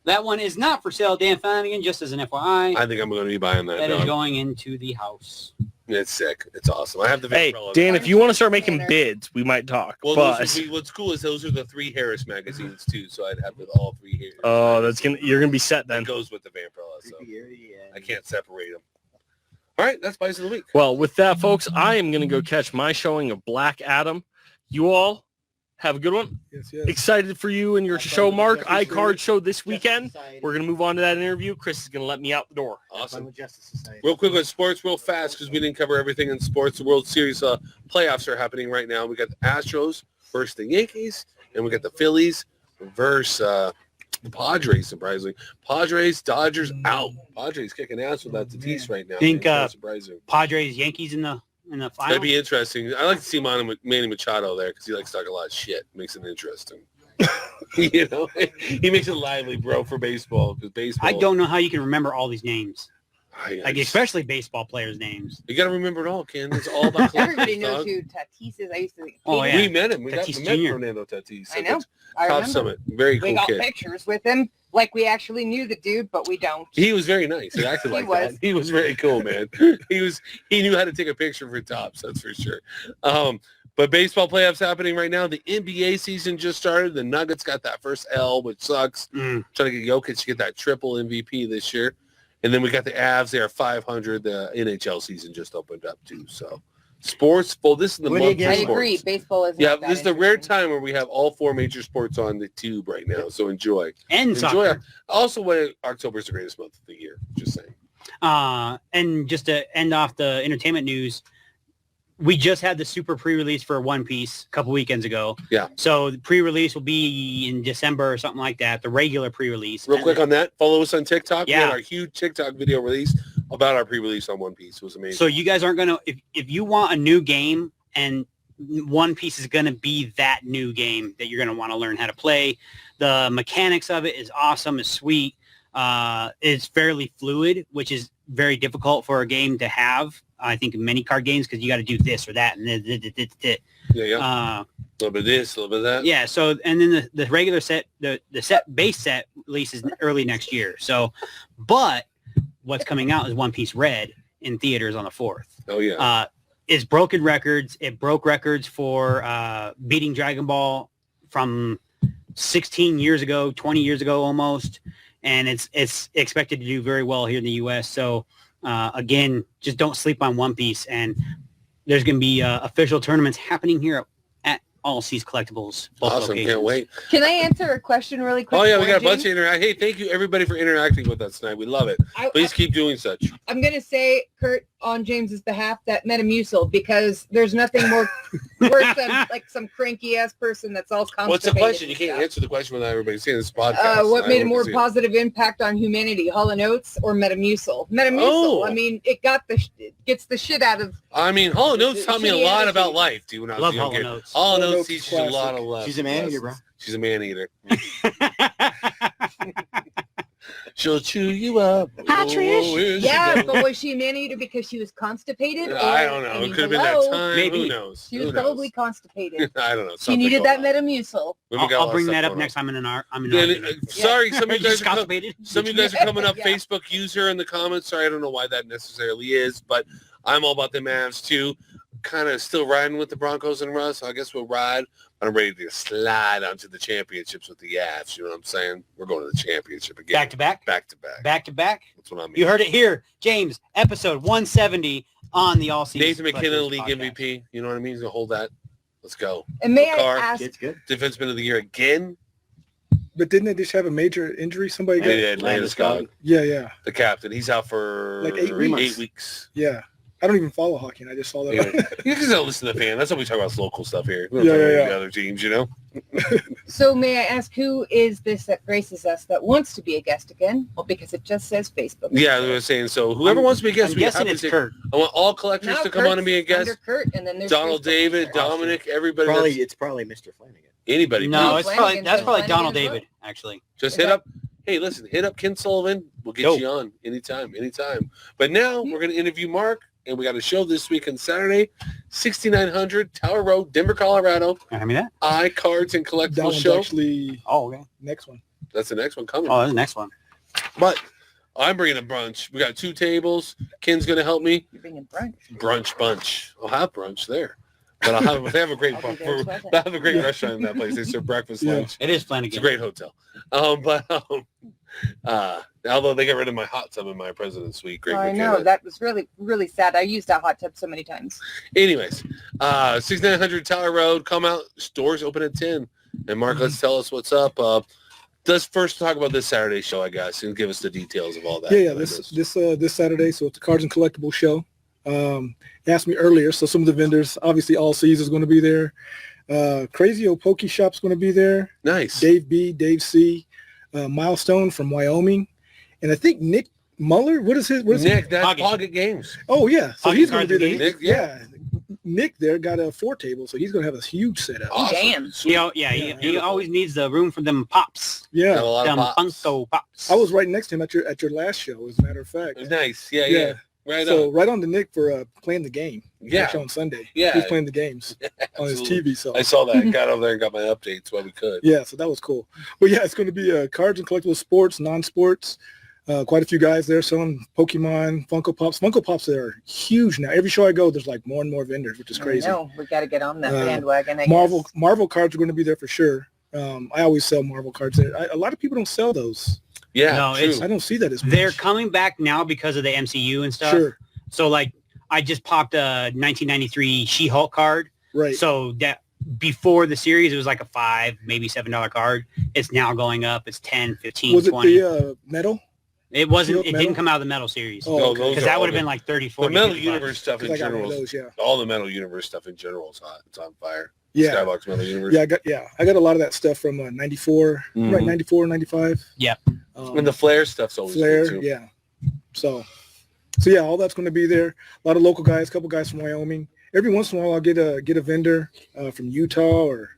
That one is not for sale, Dan Flanagan, just as an FYI. I think I'm going to be buying that. That is dog. going into the house. It's sick. It's awesome. I have the Hey, Vampirella. Dan, if you want to start making bids, we might talk. Well, but those would be, what's cool is those are the 3 Harris magazines too, so I'd have all 3 Harris. oh, magazines. you're gonna be set That then. goes with the Vampirella, so Yeah. I can't separate them. All right, that's Buys of the Week. Well, with that, folks, I am gonna go catch my showing of Black Adam. You all have a good one. Yes, yes. Excited for you and your Have fun show, with Mark. Justice iCard League. show this weekend. Society. We're gonna move on to that interview. Chris is gonna let me out the door. Have fun Awesome. with Justice Society. Real quick on sports, real fast, because we didn't cover everything in sports. The World Series playoffs are happening right now. We got the Astros versus the Yankees, and we got the Phillies versus the Padres, surprisingly. Padres, Dodgers out. Padres kicking ass without Tatis right now. Think, It's not surprising. Padres, Yankees in the final. That'd be interesting. I like to see Manny Machado there because he likes to talk a lot of shit. Makes it interesting. You know, he makes it lively, bro, for baseball. Because baseball, I don't know how you can remember all these names, I like just- especially baseball players' names. you got to remember it all, Ken. It's all about Everybody collectors, knows dog. who Tatis is. I used to. Oh, hate yeah. We met him. We Tatis met Jr. Fernando Tatis. I know. I Top remember. Summit. Very We cool got kid. pictures with him, like we actually knew the dude, but we don't. He was very nice. He acted He like was. that. He was very cool, man. He knew how to take a picture for tops, that's for sure. But baseball playoffs happening right now. The NBA season just started. The Nuggets got that first L, which sucks. Trying to get Jokic to get that triple MVP this year. And then we got the Avs. They are 500. The NHL season just opened up too. So sports. Well, this is the What do you month get? for I sports. agree. Baseball is. Yeah, not that this is the rare interesting. time where we have all 4 major sports on the tube right now. So enjoy. And Enjoy. soccer. Also, October is the greatest month of the year. Just saying. And just to end off the entertainment news, we just had the super pre-release for One Piece a couple weekends ago. Yeah. So the pre-release will be in December or something like that. The regular pre-release. Real And quick on that, follow us on TikTok. We Yeah. had our huge TikTok video release about our pre-release on One Piece. It was amazing. So you guys aren't gonna if you want a new game and One Piece is gonna be that new game that you're gonna want to learn how to play. The mechanics of it is awesome. It's sweet. It's fairly fluid, which is very difficult for a game to have. I think in many card games because you got to do this or that and yeah. A little bit of this, a little bit of that. yeah. So and then the regular set, the base set releases early next year. So, but what's coming out is One Piece Red in theaters on the 4th. Oh, yeah. It's broken records. It broke records for beating Dragon Ball from 16 years ago, 20 years ago almost, and it's expected to do very well here in the U.S. So again, just don't sleep on One Piece, and there's going to be official tournaments happening here at All Seas Collectibles. Both Awesome. locations. Can't wait. Can I answer a question really quick? Oh, yeah. We for got a James? bunch of interact. Hey, thank you, everybody, for interacting with us tonight. We love it. Please keep doing such. I'm going to say, Kurt, on James's behalf, that Metamucil, because there's nothing more worse than like some cranky ass person that's all constipated. What's the question? You and can't stuff. answer the question without everybody seeing this podcast. What I made a want more to see it. positive impact on humanity, Hall & Oates or Metamucil? Metamucil. Oh. I mean, it gets the shit out of. I mean, Hall & Oates taught me a lot Shitty about attitude. life, dude, when I was Love a young Hall & kid. Oates. Hall & Hall & Oates Oates teaches you a lot of love. She's a man eater, bro. She's a man eater. She'll chew you up. Hi, Trish. Oh, here she Yeah, goes. but was she a man-eater because she was constipated? I don't know. I mean, It could have been that hello? time. Maybe. Who knows? She was Who knows? probably constipated. I don't know. She Something needed that going on. Metamucil. Women got a lot I'll of bring stuff that up going next time in an art. I'm in on. an Then, sorry, some of you guys are constipated. some of you guys are coming up. Yeah. Facebook user in the comments. Sorry, I don't know why that necessarily is, but I'm all about the Mavs too. kind of still riding with the Broncos and Russ. So I guess we'll ride. But I'm ready to slide onto the championships with the Avs. You know what I'm saying? We're going to the championship again. Back to back? Back to back. Back to back? That's what I mean. You heard it here. James, episode 170 on the All Season. Nathan McKinnon, Collectors league podcast. MVP. You know what I mean? He's going to hold that. Let's go. And may I Carr, ask, It's good. Defenseman of the year again. But didn't they just have a major injury? Somebody They got, did. Landeskog, yeah. the captain. He's out for Like 8 weeks. 8 weeks. Yeah. I don't even follow hockey, and I just saw that. Anyway, you just don't listen to the fan. That's what we talk about. Is local stuff here. We don't Yeah, talk yeah, about yeah. the other teams, you know. so may I ask, who is this that graces us that wants to be a guest again? Well, because it just says Facebook. Yeah, I was saying. So whoever wants to be a guest, I'm we guessing happy it's to- Kurt. I want all collectors No, to come on and be a Kurt's guest. under Kurt, and then there's Donald Facebook David, picture. Dominic, everybody. It's probably Mr. Flanagan. Anybody. No, please. it's probably Flanagan, that's so probably Flanagan Donald as well? David, actually. Just Is hit that- up. Hey, listen, hit up Ken Sullivan. We'll get Yo. you on anytime. But now we're going to interview Mark, and we got a show this week on Saturday, 6900 Tower Road, Denver, Colorado. Hand me that. iKARDS and That Collectibles one's show. actually Oh, okay. next one. That's the next one coming. Oh, that's the next one. But I'm bringing a brunch. We got 2 tables. Ken's going to help me. You're bringing brunch. Brunch bunch. I'll have brunch there. But they have a great I'll be there as well then. they have a great restaurant in that place. They serve breakfast, Yeah. lunch. It is It's Flanagan. a great hotel. Although they got rid of my hot tub in my president's suite. Great. I know, McKenna. that was really, really sad. I used that hot tub so many times. Anyways, 6900 Tower Road. Come out. Stores open at 10. And Mark, let's tell us what's up. Let's first talk about this Saturday show, I guess, and give us the details of all that. Yeah. This Saturday, so it's the Cards and Collectibles show. You asked me earlier, so some of the vendors, obviously All Seas is going to be there. Crazy Old Pokey Shop's going to be there. Nice. Dave B, Dave C, Milestone from Wyoming, and I think Nick Muller. What is his? Nick, that's Pocket. Pocket Games. Oh yeah, so Pocket he's going to be Cards there. and games? Yeah, Nick there got a 4 table, so he's going to have a huge setup. Awesome. Damn. Sweet. You know, he Beautiful. always needs the room for them pops. Yeah, Got a lot of Them pops. Funko pops. I was right next to him at your last show, as a matter of fact. Nice. Yeah. Yeah. Right So on. right on to Nick for playing the game. Yeah. Actually on Sunday. Yeah. he was playing the games on his Absolutely. TV. So I saw that. Got over there and got my updates while we could. yeah, so that was cool. But yeah, it's going to be cards and collectible sports, non-sports. Quite a few guys there selling Pokemon, Funko Pops. Funko Pops are huge now. Every show I go, there's like more and more vendors, which is crazy. No, we got to get on that Uh, bandwagon. I Marvel cards are going to be there for sure. I always sell Marvel cards there. A lot of people don't sell those. Yeah. No, true. it's- I don't see that as much. They're coming back now because of the MCU and stuff. Sure, So like I just popped a 1993 She-Hulk card. right. So that before the series it was like a $5, maybe $7 card. It's now going up. It's 10, 15, Was it 20. the metal? It wasn't She-Hulk it metal? didn't come out of the metal series. Oh, No, okay. those Because are that all would have the- been like 30, The 40. Metal 50 bucks. Universe stuff 'Cause in I got one general. of those. Yeah, All the Metal Universe stuff in general is hot. It's on fire. yeah, Skybox Metal Universe. yeah. I got a lot of that stuff from 94, right? Mhm. 94, 95. Yep. And the Flare stuff's always Flair, good too. yeah. So yeah, all that's going to be there. A lot of local guys, a couple guys from Wyoming. Every once in a while, I'll get a vendor from Utah or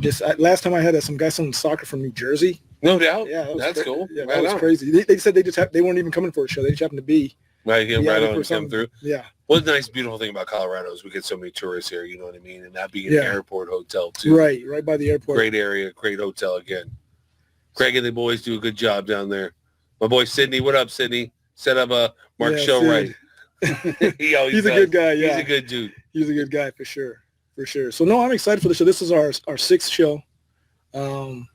just last time I had some guys selling soccer from New Jersey. No doubt. Yeah, that was That's cra- cool. Yeah, Right that was on. crazy. They said they weren't even coming for a show. They just happened to be. Right, yeah, Yeah, right for on. Come something. through. Yeah, What's the nice, beautiful thing about Colorado is we get so many tourists here. You know what I mean? And that being Yeah. an airport hotel too. right by the airport. Great area, great hotel again. Craig and the boys do a good job down there. My boy Sydney, what up, Sydney? Set up a Mark Yeah, show Sid. right. He always He's a does. good guy. Yeah, He's a good dude. He's a good guy for sure. So no, I'm excited for the show. This is our 6th show, and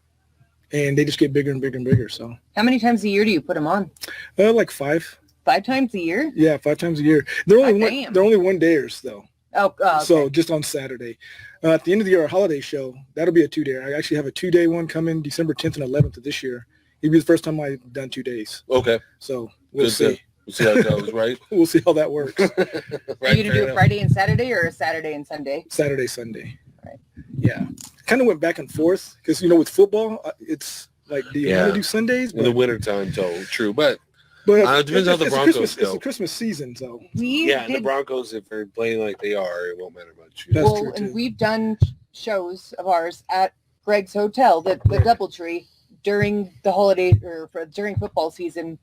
they just get bigger and bigger and bigger. So How many times a year do you put them on? like 5. 5 times a year? Yeah, 5 times a year. They're only Damn. they're only 1 dayers though. Oh, okay. So just on Saturday. At the end of the year, our holiday show, that'll be a 2-day. I actually have a 2-day one coming December 10th and 11th of this year. It'll be the first time I've done 2 days. Okay. So we'll Good see. We'll see how it goes, right? We'll see how that works. Are Right, you going to fair do it enough. Friday and Saturday or a Saturday and Sunday? Saturday, Sunday. Right. Yeah. Kind of went back and forth because, with football, it's like, do you want Yeah. to do Sundays? In the wintertime, too. True. But But it depends how the it's Broncos It's go. the Christmas season, so We yeah, and the did, Broncos, if they're playing like they are, it won't matter much. That's well, true, and too. we've done shows of ours at Greg's Hotel, the DoubleTree, during the holiday during football season.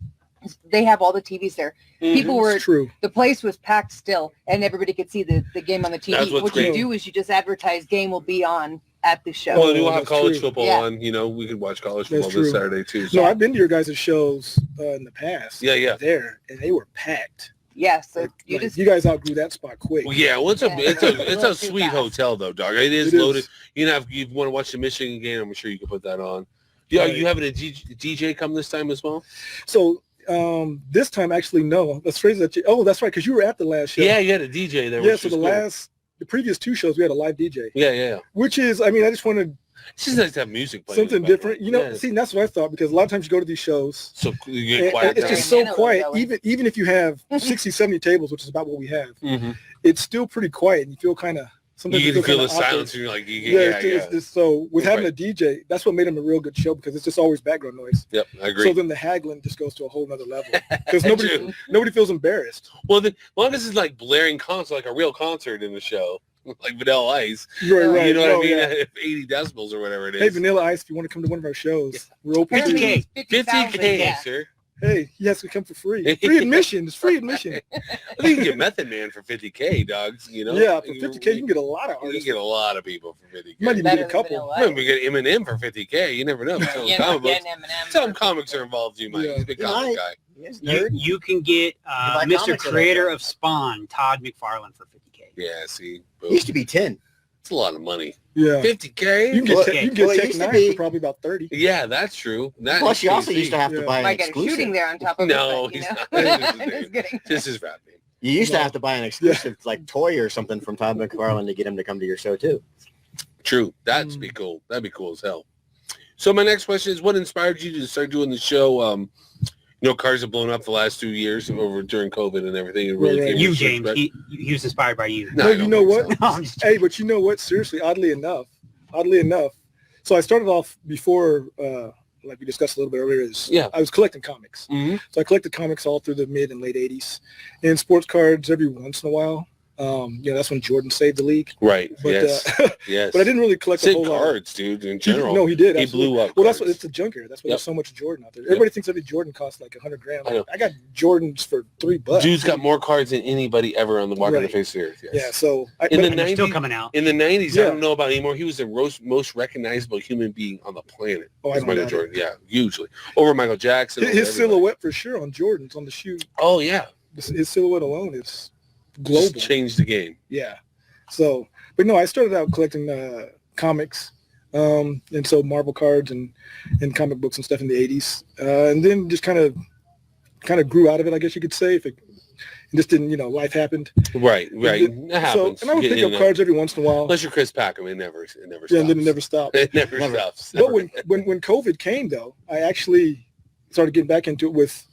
They have all the TVs there. People were, it's true. the place was packed still, and everybody could see the game on the TV. That's what's What great. you do is you just advertise game will be on at the show. Well, and we'll have that's college true. football Yeah. on. We could watch college That's football this true. Saturday, too. No, So. I've been to your guys' shows in the past. Yeah, yeah. There, and they were packed. Yeah, so Like, you like, just you guys outgrew that spot quick. Well, yeah, well, it's Yeah. a sweet Fast. hotel though, dog. It is It loaded. is. You know, if you want to watch the Michigan game, I'm sure you can put that on. Yeah, Right. you having a DJ come this time as well? So this time, actually, no. That's crazy that you. Oh, that's right, because you were at the last show. Yeah, you had a DJ there. Yeah. which So was the previous 2 shows, we had a live DJ, cool. Yeah. which is, I mean, I just wanted It's just nice to have music playing. in something the background. different. You know, Yeah. see, that's what I thought, because a lot of times you go to these shows, So you get and quiet. it's down. just so Hello, quiet. Zoe. Even if you have 60, 70 tables, which is about what we have, Mhm. it's still pretty quiet, and you feel kind of sometimes You can feel the kinda awkward. silence, and you're like, Yeah, it's so with having Right. a DJ, that's what made them a real good show, because it's just always background noise. Yep, I agree. So then the haggling just goes to a whole nother level, because True. nobody feels embarrassed. Well, as long as it's like blaring concert, like a real concert in the show, like Vanilla Ice. Right. You know what I No, mean? yeah. 80 decibels or whatever it is. Hey, Vanilla Ice, if you want to come to one of our shows, we're open to 50K. you. 50K, yeah. sir. Hey, he has to come for free. Free admission. It's free admission. I think you can get Method Man for 50K, dogs. You know? Yeah, for 50K, you can get a lot of You can artists. get a lot of people for 50K. You might even Better get a than couple. Vanilla Well, Ice. we get Eminem for 50K. You never know. Some You're comic not books. getting M&M. Some comics are involved. You might. Yeah. He's a big You comic might. guy. Yes, You, nerd. you can get buy Mr. comics at Creator that. of Spawn, Todd McFarlane, for 50K. Yeah. See, It boom. used to be 10. It's a lot of money. Yeah. 50K. You can Well, get, you can well, it get Tech used to 9 be- for probably about 30. Yeah, that's true. That Plus, you also see. used to have to Yeah. buy an Might get a exclusive. shooting there on top of No, it. but, he's you not. know. I'm just kidding. This is rapping. You used to No. have to buy an exclusive, like toy or something from Todd McFarlane to get him to come to your show too. True. That'd be cool. That'd be cool as hell. So my next question is, what inspired you to start doing the show? You know, cars have blown up the last 2 years over during COVID and everything. It really Right, came right. You, with James. respect. He was inspired by you. No, No, I you don't know think what? No, I'm just Hey, but you know what? Seriously, oddly enough, so I started off before, like we discussed a little bit earlier, I was collecting comics. Mhm. So I collected comics all through the mid and late 80s, and sports cards every once in a while. That's when Jordan saved the league. Right. But yes. Yes. but I didn't really collect a Same whole lot. cards, dude. In general, No, he did. he absolutely. blew up. Well, that's what cards. it's a junkyard. That's why Yep. there's so much Jordan out there. Everybody thinks every Jordan costs like $100,000. I know. I got Jordans for $3. Dude's got more cards than anybody ever on the walk on the Right. face of the earth. Yes. Yeah. So In the and they're still 90s coming out. In the 90s, Yeah. I don't know about anymore. He was the most recognizable human being on the planet. Oh, I was don't Michael doubt Jordan. Yeah, hugely. Over Michael Jackson. over his everybody. silhouette for sure on Jordans on the shoe. Oh, yeah. His silhouette alone is Just global. changed the game. Yeah. So, but no, I started out collecting comics, and so Marvel cards and comic books and stuff in the 80s, and then just kind of grew out of it, I guess you could say. If it just didn't, life happened. Right. It So, happens. and I would You pick get up in cards every once in a while. Unless you're Chris Packham, it never stops. Yeah, and then it never stopped. It never Never. stops. But when COVID came, though, I actually started getting back into it with,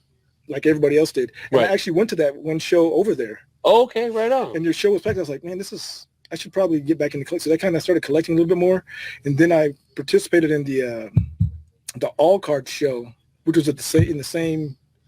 like everybody else did. And Right. I actually went to that one show over there, Oh, okay, right on. and your show was back. I was like, man, I should probably get back into collecting. So I kind of started collecting a little bit more, and then I participated in the iKARDS show, which was in the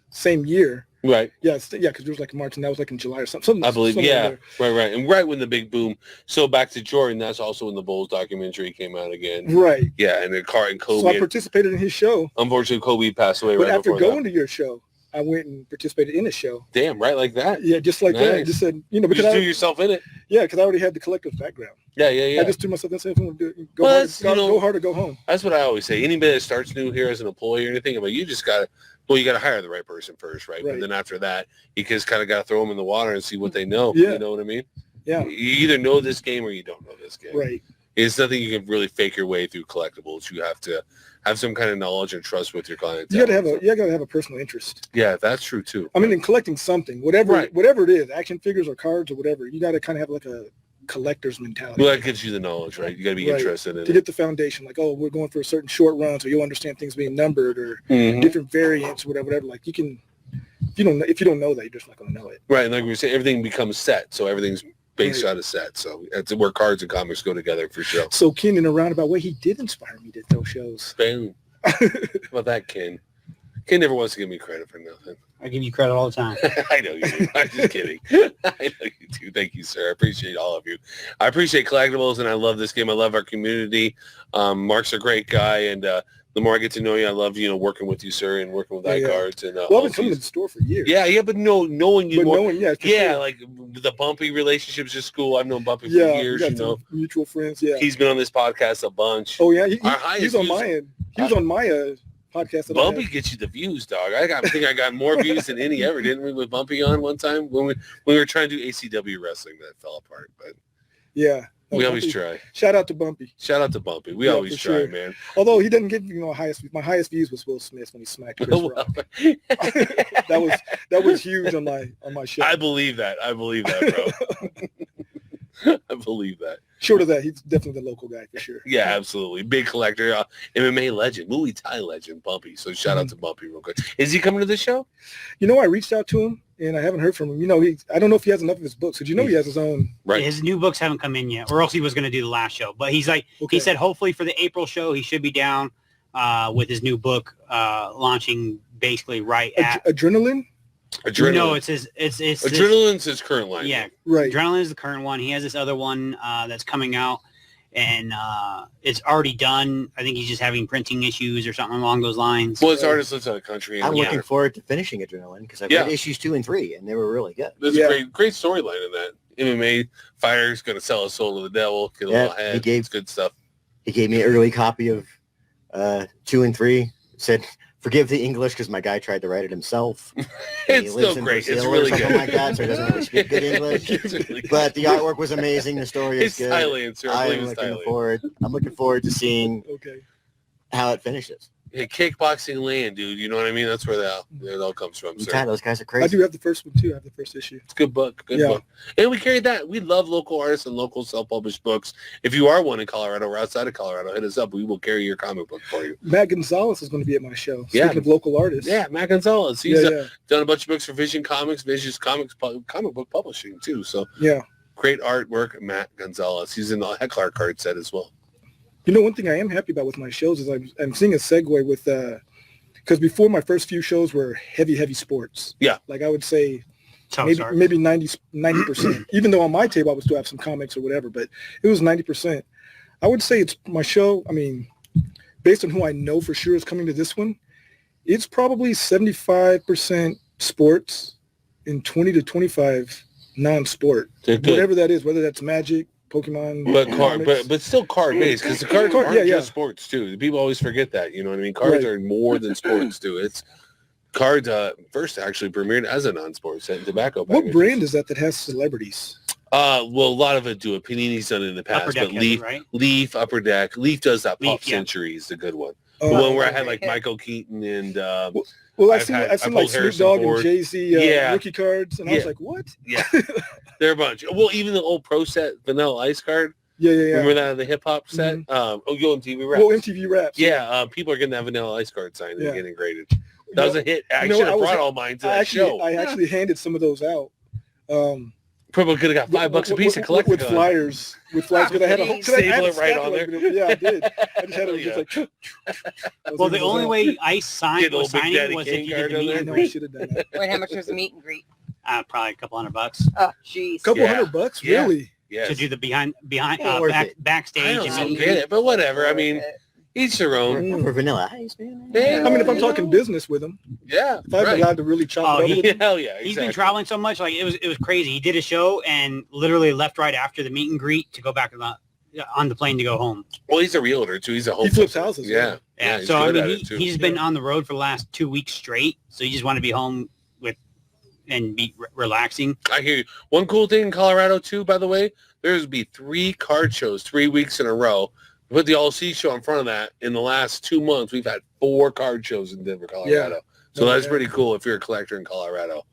same year. Right. Yeah, because it was like in March, and that was like in July or something. I believe, somewhere in yeah, there. right. And right when the big boom. So back to Jordan, that's also when the Bulls documentary came out again. Right. Yeah, and the car and Kobe. So I participated in his show, Unfortunately, Kobe passed away but right after before going to your show, I went and participated in a show. that. Damn, right like that. Yeah, just like that. I Nice. just said, You because just threw yourself in it. because I already had the collector's background. Yeah. I just threw myself in and said, if I'm gonna do it, go Well, hard, that's, you know- go hard or go home. That's what I always say. Anybody that starts new here as an employee or anything, I'm like, you just got to, well, you got to hire the right person first, right? Right. And then after that, you just kind of got to throw them in the water and see what they know. Yeah. You know what I mean? Yeah, You either know this game or you don't know this game. right. It's nothing you can really fake your way through collectibles. You have to have some kind of knowledge and trust with your client. You gotta have a personal interest. Yeah, that's true too. I mean, in collecting something, whatever Right. it is, action figures or cards or whatever, you gotta kind of have like a collector's mentality Well, that gives you the knowledge, right? You got to be Right. interested in to it. get the foundation. Like, oh, we're going for a certain short run, so you'll understand things being numbered or Mhm. different variants, or whatever. Like you can, if you don't know that, you're just not gonna know it. Right, and like we say, everything becomes set, so everything's based Right. on a set. So that's where cards and comics go together for sure. So Ken, in a roundabout way, he did inspire me to throw shows. Boom. How about that, Ken? Ken never wants to give me credit for nothing. I give you credit all the time. I know you do. I'm just kidding. I know you do. Thank you, sir. I appreciate all of you. I appreciate collectibles, and I love this game. I love our community. Mark's a great guy, and the more I get to know you, I love working with you, sir, and working with Yeah, yeah. iKARDS. And Well, I've been coming to the store for years. yeah, but knowing you but more. knowing, for Yeah, sure. like the Bumpy relationship's just cool. I've known Bumpy for Yeah, we years. got You some know, mutual friends. Yeah. He's been on this podcast a bunch. Oh yeah, Our highest he's on views- my end. He was on my podcast. That Bumpy gets you the views, dog. I think I got more views than any ever, didn't we, with Bumpy on one time when we were trying to do ACW wrestling that fell apart. But yeah, no, we Bumpy, always try. Shout out to Bumpy. Shout out to Bumpy. We Yeah, always for try, sure. man. Although he doesn't get my highest views was Will Smith when he smacked Chris Rock. that was huge on my show. I believe that, bro. I believe that. Short of that, he's definitely the local guy for sure. Yeah, absolutely. Big collector, MMA legend, Muay Thai legend, Bumpy. So shout out to Bumpy real quick. Is he coming to the show? I reached out to him and I haven't heard from him. I don't know if he has enough of his books. Did you know he has his own? Right. His new books haven't come in yet, or else he was going to do the last show. But he's like, Okay. he said hopefully for the April show, he should be down with his new book launching basically right at. Adrenaline? Adrenaline. No, it's Adrenaline's his current line. Yeah, Right. Adrenaline is the current one. He has this other one that's coming out, and it's already done. I think he's just having printing issues or something along those lines. Well, it's artists lives out of the country. I'm and looking forward to finishing Adrenaline because I've read issues 2 and 3, and they were really good. There's Yeah. a great storyline in that. MMA fighter's going to sell his soul to the devil, get a little head. It's good stuff. He gave me an early copy of 2 and 3. Said, forgive the English because my guy tried to write it himself. It's still great. It's really good. Like that, so he doesn't really speak good English. It's really good. But the artwork was amazing. The story is It's good. Thailand, sir. I believe it's Thailand. I'm looking forward to seeing Okay. how it finishes. Yeah, kickboxing land, dude. You know what I mean? That's where it all comes from, sir. Those guys are I crazy. do have the first one too. I have the first issue. It's a good book. Good book. And we carry that. We love local artists and local self-published books. If you are one in Colorado or outside of Colorado, hit us up. We will carry your comic book for you. Matt Gonzalez is going to be at my show. Yeah. Speaking of local artists. Yeah, Matt Gonzalez. He's Yeah. done a bunch of books for Vision Comics, Vision's comic book publishing too. So Yeah. great artwork, Matt Gonzalez. He's in the iKARDS set as well. One thing I am happy about with my shows is I'm seeing a segue with because before my first few shows were heavy sports. Yeah. Like I would say Tough start. maybe 90%. Even though on my table I would still have some comics or whatever, but it was 90%. I would say it's my show. I mean, based on who I know for sure is coming to this one, it's probably 75% sports and 20 to 25 non-sport. They're good. Whatever that is, whether that's Magic, Pokemon, But still card based because the cards aren't yeah. just sports too. People always forget that. You know what I mean? Cards are more than sports too. It's cards. First actually premiered as a non-sport set in tobacco. What packages. brand is that has celebrities? Well, a lot of it do it. Panini's done it in the past, Upper Deck but has Leaf, it, right? Leaf, Upper Deck, Leaf does that. Leaf, Pop yeah. Centuries, the good one. Oh, The one where I had okay. like Michael Keaton and Well, I've I've seen I like pulled Snoop Harrison Dogg and Ford. Jay-Z Yeah. rookie cards, and I was Yeah. like, what? yeah, they're a bunch. Well, even the old Pro Set Vanilla Ice card. Yeah. Remember that the hip hop set? Go on TV Raps. Well, MTV Raps. Yeah, people are getting that Vanilla Ice card signed Yeah. and getting graded. That was a hit. I should I have was- brought all mine to I that show. actually handed some of those out. Probably could have got $5 a piece of collecting with flyers. Because I had a whole Staple it right on there. Yeah, I did. I just had it Yeah. just like. Well, the only way Ice Get a was little Big Daddy signing was King if you card did the on meet there. I and know I greet. should have done that. Wait, how much was the meet and greet? Probably a couple $100 Oh, jeez. Couple Yeah. $100, Yeah. really? Yes. to do the behind Yeah, worth it. backstage. I and don't meet and get greet. it, but whatever. I mean, each their own. Mm. For Vanilla Ice, man. Yeah. I mean, if I'm talking business with him, Yeah, if I'm right. allowed to really chop Oh, it up with him, Hell yeah, He's been exactly. traveling so much, like it was crazy. He did a show and literally left right after the meet and greet to go back on the plane to go home. Well, he's a realtor too. He's a home. He flips flipper. houses, Yeah, Yeah, he's so I good mean, at it, too. he's been on the road for the last 2 weeks straight. So he just wanted to be home and be relaxing. I hear you. One cool thing in Colorado too, by the way, there's be 3 card shows 3 weeks in a row. Put the All-C show in front of that. In the last 2 months, we've had 4 card shows in Denver, Colorado. So No, that's yeah. pretty cool if you're a collector in Colorado.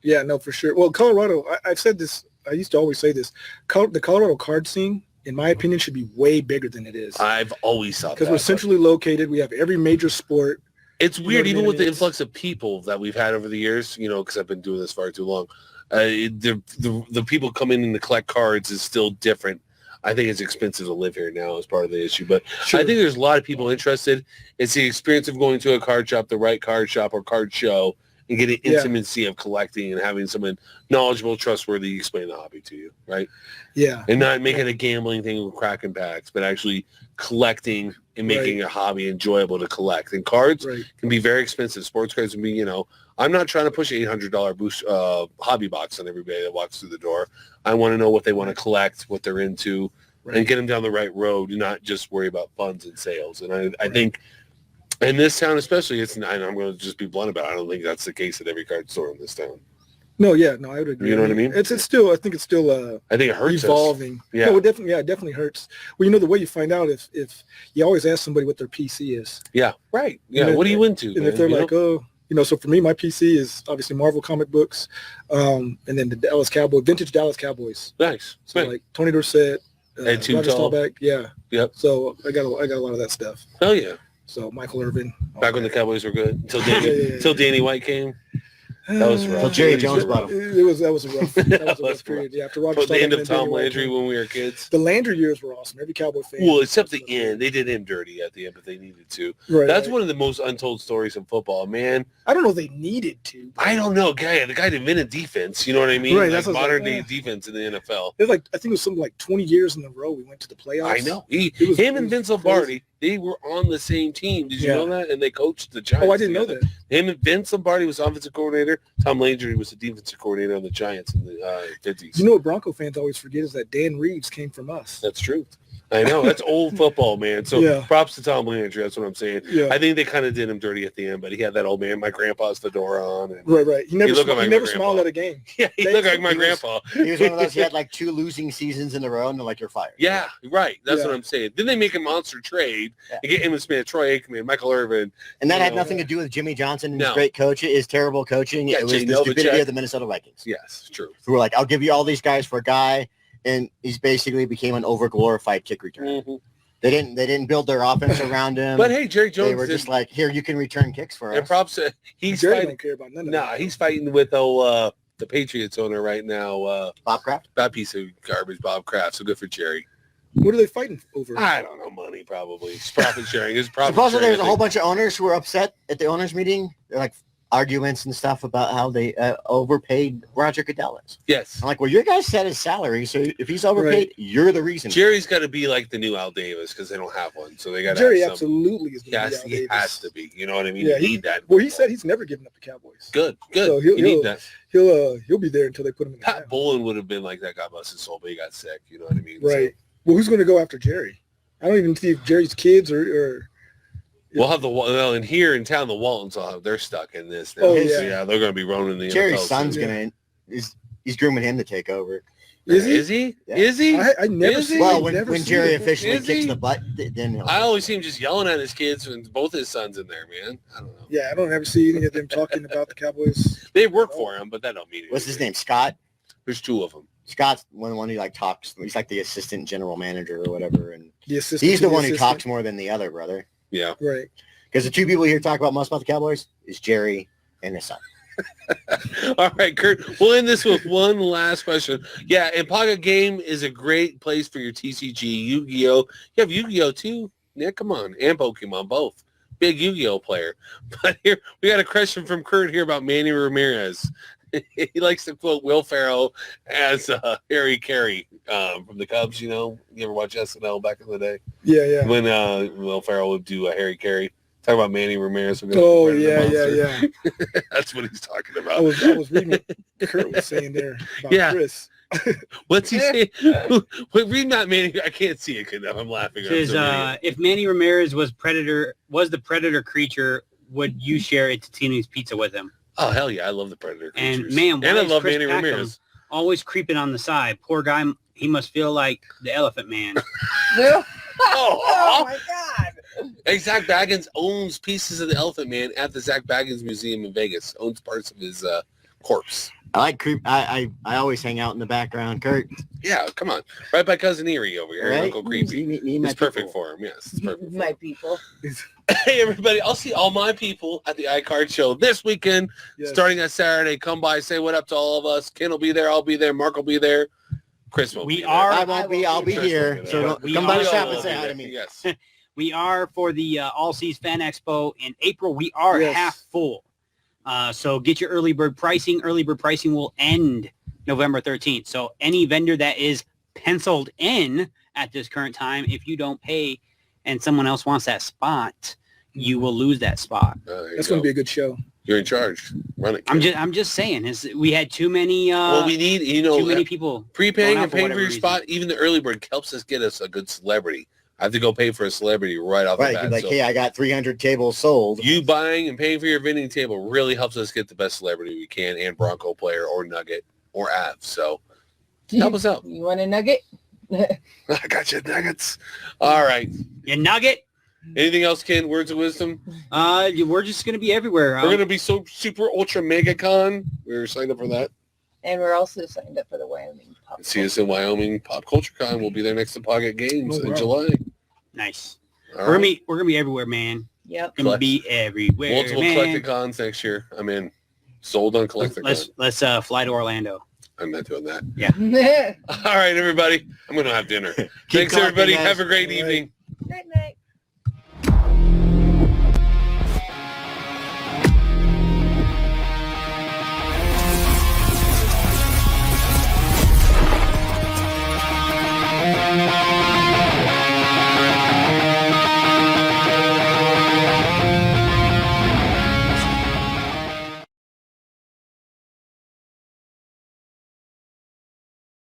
yeah, no, for sure. Well, Colorado, I've said this. I used to always say this. The Colorado card scene, in my opinion, should be way bigger than it is. I've always thought that. Because we're centrally located. We have every major sport. It's You know weird, what I even mean? with the It's- influx of people that we've had over the years, because I've been doing this far too long. The people coming in to collect cards is still different. I think it's expensive to live here now as part of the issue. But Sure. I think there's a lot of people interested. It's the experience of going to a card shop, the right card shop or card show, and getting Yeah. intimacy of collecting and having someone knowledgeable, trustworthy explain the hobby to you, right? Yeah. And not making a gambling thing with cracking packs, but actually collecting and making a hobby enjoyable to collect. And cards Right. can be very expensive. Sports cards can be, I'm not trying to push an $800 boost hobby box on everybody that walks through the door. I want to know what they want to collect, what they're into, Right. and get them down the right road and not just worry about funds and sales. And I think In this town especially, it's not, I'm going to just be blunt about it. I don't think that's the case at every card store in this town. No, yeah, no, I would agree. You know what I mean? It's still, I think it's still I think it hurts evolving. us. Yeah. No, it definitely hurts. Well, the way you find out if you always ask somebody what their PC is. Yeah, right. Yeah, And what are you into? And man? if they're You like, know? so for me, my PC is obviously Marvel comic books, and then the vintage Dallas Cowboys. Nice. So Right. like Tony Dorsett, And Too Roger Tall. Staubach, yeah. Yep. So I got a lot of that stuff. Hell yeah. So Michael Irvin. Back when the Cowboys were good. Until Danny, Yeah. Until Danny White came. That was rough. Till Jerry Jones bought him. That was a rough. That was a That's rough period. Yeah, after Roger But the Staubach end of and then Tom Danny White Landry came. when we were kids. The Landry years were awesome. Every Cowboy fan. Well, except the end. They did him dirty at the end, but they needed to. Right. That's right. one of the most untold stories in football, man. I don't know if they needed to. I don't know, the guy invented defense. You know what I mean? Right, Like that's what I was modern like, day defense in the NFL. It was like I think it was something like 20 years in a row we went to the playoffs. I know. It was- Him it and was Vince crazy. Lombardi, they were on the same team. Did you Yeah. know that? And they coached the Giants. Oh, I didn't know together. that. Him and Vince Lombardi was offensive coordinator. Tom Landry was the defensive coordinator on the Giants in the 50s. You know what Bronco fans always forget is that Dan Reeves came from us. That's true. I know. That's old football, man. So Yeah. props to Tom Landry. That's what I'm saying. Yeah. I think they kind of did him dirty at the end, but he had that old man, my grandpa's fedora on. And, Right. He never, looked like he my never grandpa. smiled at a game. yeah, he looked like my He was- grandpa. He was one of those. He had like 2 losing seasons in a row, and they're like, "You're fired." Yeah, right. That's Yeah. what I'm saying. Then they make a monster trade Yeah. and get Emmitt Smith, Troy Aikman, Michael Irvin. And that You had know. nothing to do with Jimmy Johnson and No. his great coach, his terrible coaching. Yeah, It was Jay the stupidity Novacek. of the Minnesota Vikings, Yes, true. who were like, "I'll give you all these guys for a guy," and he's basically became an overglorified kick returner. Mhm. They didn't build their offense around him. But hey, Jerry Jones they were did- just like, "Here, you can return kicks for and us." props. He's Jerry fighting. don't care about none of Nah, that. he's fighting with the Patriots owner right now. Bob Kraft. That piece of garbage, Bob Kraft. So good for Jerry. What are they fighting over? I don't know, money probably. It's profit sharing. It's profit Supposedly, sharing. there's a whole bunch of owners who were upset at the owners' meeting. They're like arguments and stuff about how they overpaid Roger Goodell. Yes. I'm like, well, your guy set his salary, so if he's overpaid, you're the reason. Jerry's got to be like the new Al Davis because they don't have one. So they got to Jerry have some. absolutely is going to Yes, be he Al Davis. has to be. You know what I mean? Yeah, you need that. Well, he said he's never given up the Cowboys. Good. So You need that. He'll be there until they put him in the Pat ground. Bullen would have been like that. God bless his soul, but he got sick. You know what I mean? Right. Well, who's going to go after Jerry? I don't even see if Jerry's kids or We'll have and here in town, the Waltons will have, they're stuck in this now. Oh, So, yeah. they're going to be running the Jerry's NFL son's soon. he's grooming him to take over. is he? he? Yeah. Is he? I never Is see. he? Well, I've when never seen Jerry it. officially Is kicks he? the butt, then he'll. I always see him just yelling at his kids and both his sons in there, man. I don't know. Yeah, I don't ever see any of them talking about the Cowboys. They work for him, but that don't mean What's his anything. name? Scott. There's 2 of them. Scott's one who like talks. He's like the assistant general manager or whatever, and The assistant. he's to the one who assistant. talks more than the other brother. Yeah. Right. Because the 2 people here talk about most about the Cowboys is Jerry and his son. All right, Kurt. We'll end this with one last question. Yeah, and Pocket Game is a great place for your TCG, Yu-Gi-Oh. You have Yu-Gi-Oh too? Yeah, come on. And Pokemon, both. Big Yu-Gi-Oh player. But here, we got a question from Kurt here about Manny Ramirez. He likes to quote Will Ferrell as Harry Carey from the Cubs, you know? You ever watch SNL back in the day? Yeah. When Will Ferrell would do Harry Carey. Talk about Manny Ramirez. Oh yeah. That's what he's talking I about. was reading what Kurt was saying there about Yeah. Chris. What's he saying? Wait, read that, Manny. I can't see it because I'm laughing. Says, if Manny Ramirez was the predator creature, would you share it to Tina's Pizza with him? Oh, hell yeah. I love the Predator And creatures. man, why and I is love Chris Manny Packham Ramirez. always creeping on the side? Poor guy, he must feel like the Elephant Man. Oh my God. Hey, Zach Baggins owns pieces of the Elephant Man at the Zach Baggins Museum in Vegas. Owns parts of his corpse. I like creep. I always hang out in the background, Kurt. Yeah, come on. Right by Cousin Erie over here. Right? Uncle Creepy. Me and my It's perfect people. for him. Yes, it's perfect for My him. people. Hey, everybody. I'll see all my people at the iCARD show this weekend, Yes. starting on Saturday. Come by, say what up to all of us. Ken will be there. I'll be there. Mark will be there. Chris will We be there. are- I won't be. I'll be Chris will here. be So there. don't- We come by the all shop will and say be hi there. to me. Yes. We are for the All Seas Fan Expo in April. We are Yes. half full. So get your early bird pricing. Early bird pricing will end November 13th. So any vendor that is penciled in at this current time, if you don't pay and someone else wants that spot, you will lose that spot. There you That's go. going to be a good show. You're in charge. Run it. I'm Ken. just saying, we had too many well, we need, too many people prepaying going out and for paying for whatever your reason. spot. Even the early bird helps us get us a good celebrity. I have to go pay for a celebrity right off the Right, bat. you're like, So hey, I got 300 tables sold. you buying and paying for your vending table really helps us get the best celebrity we can, and Bronco player or Nugget or Av. So help us out. You want a nugget? I got you, Nuggets. All right. You nugget. Anything else, Ken? Words of wisdom? We're just gonna be everywhere. We're gonna be so super ultra mega con. We're signed up for that. And we're also signed up for the Wyoming Pop. See us in Wyoming Pop Culture Con. We'll be there next to Pocket Games in July. Nice. All We're right. gonna be everywhere, man. Yep. Gonna be everywhere, Multiple man. Collecticons next year. I'm in. Sold on Collecticon. Let's fly to Orlando. I'm not doing that. Good All right, everybody. I'm going to have dinner. Thanks, collecting, everybody. guys. Have a great All right. evening. night.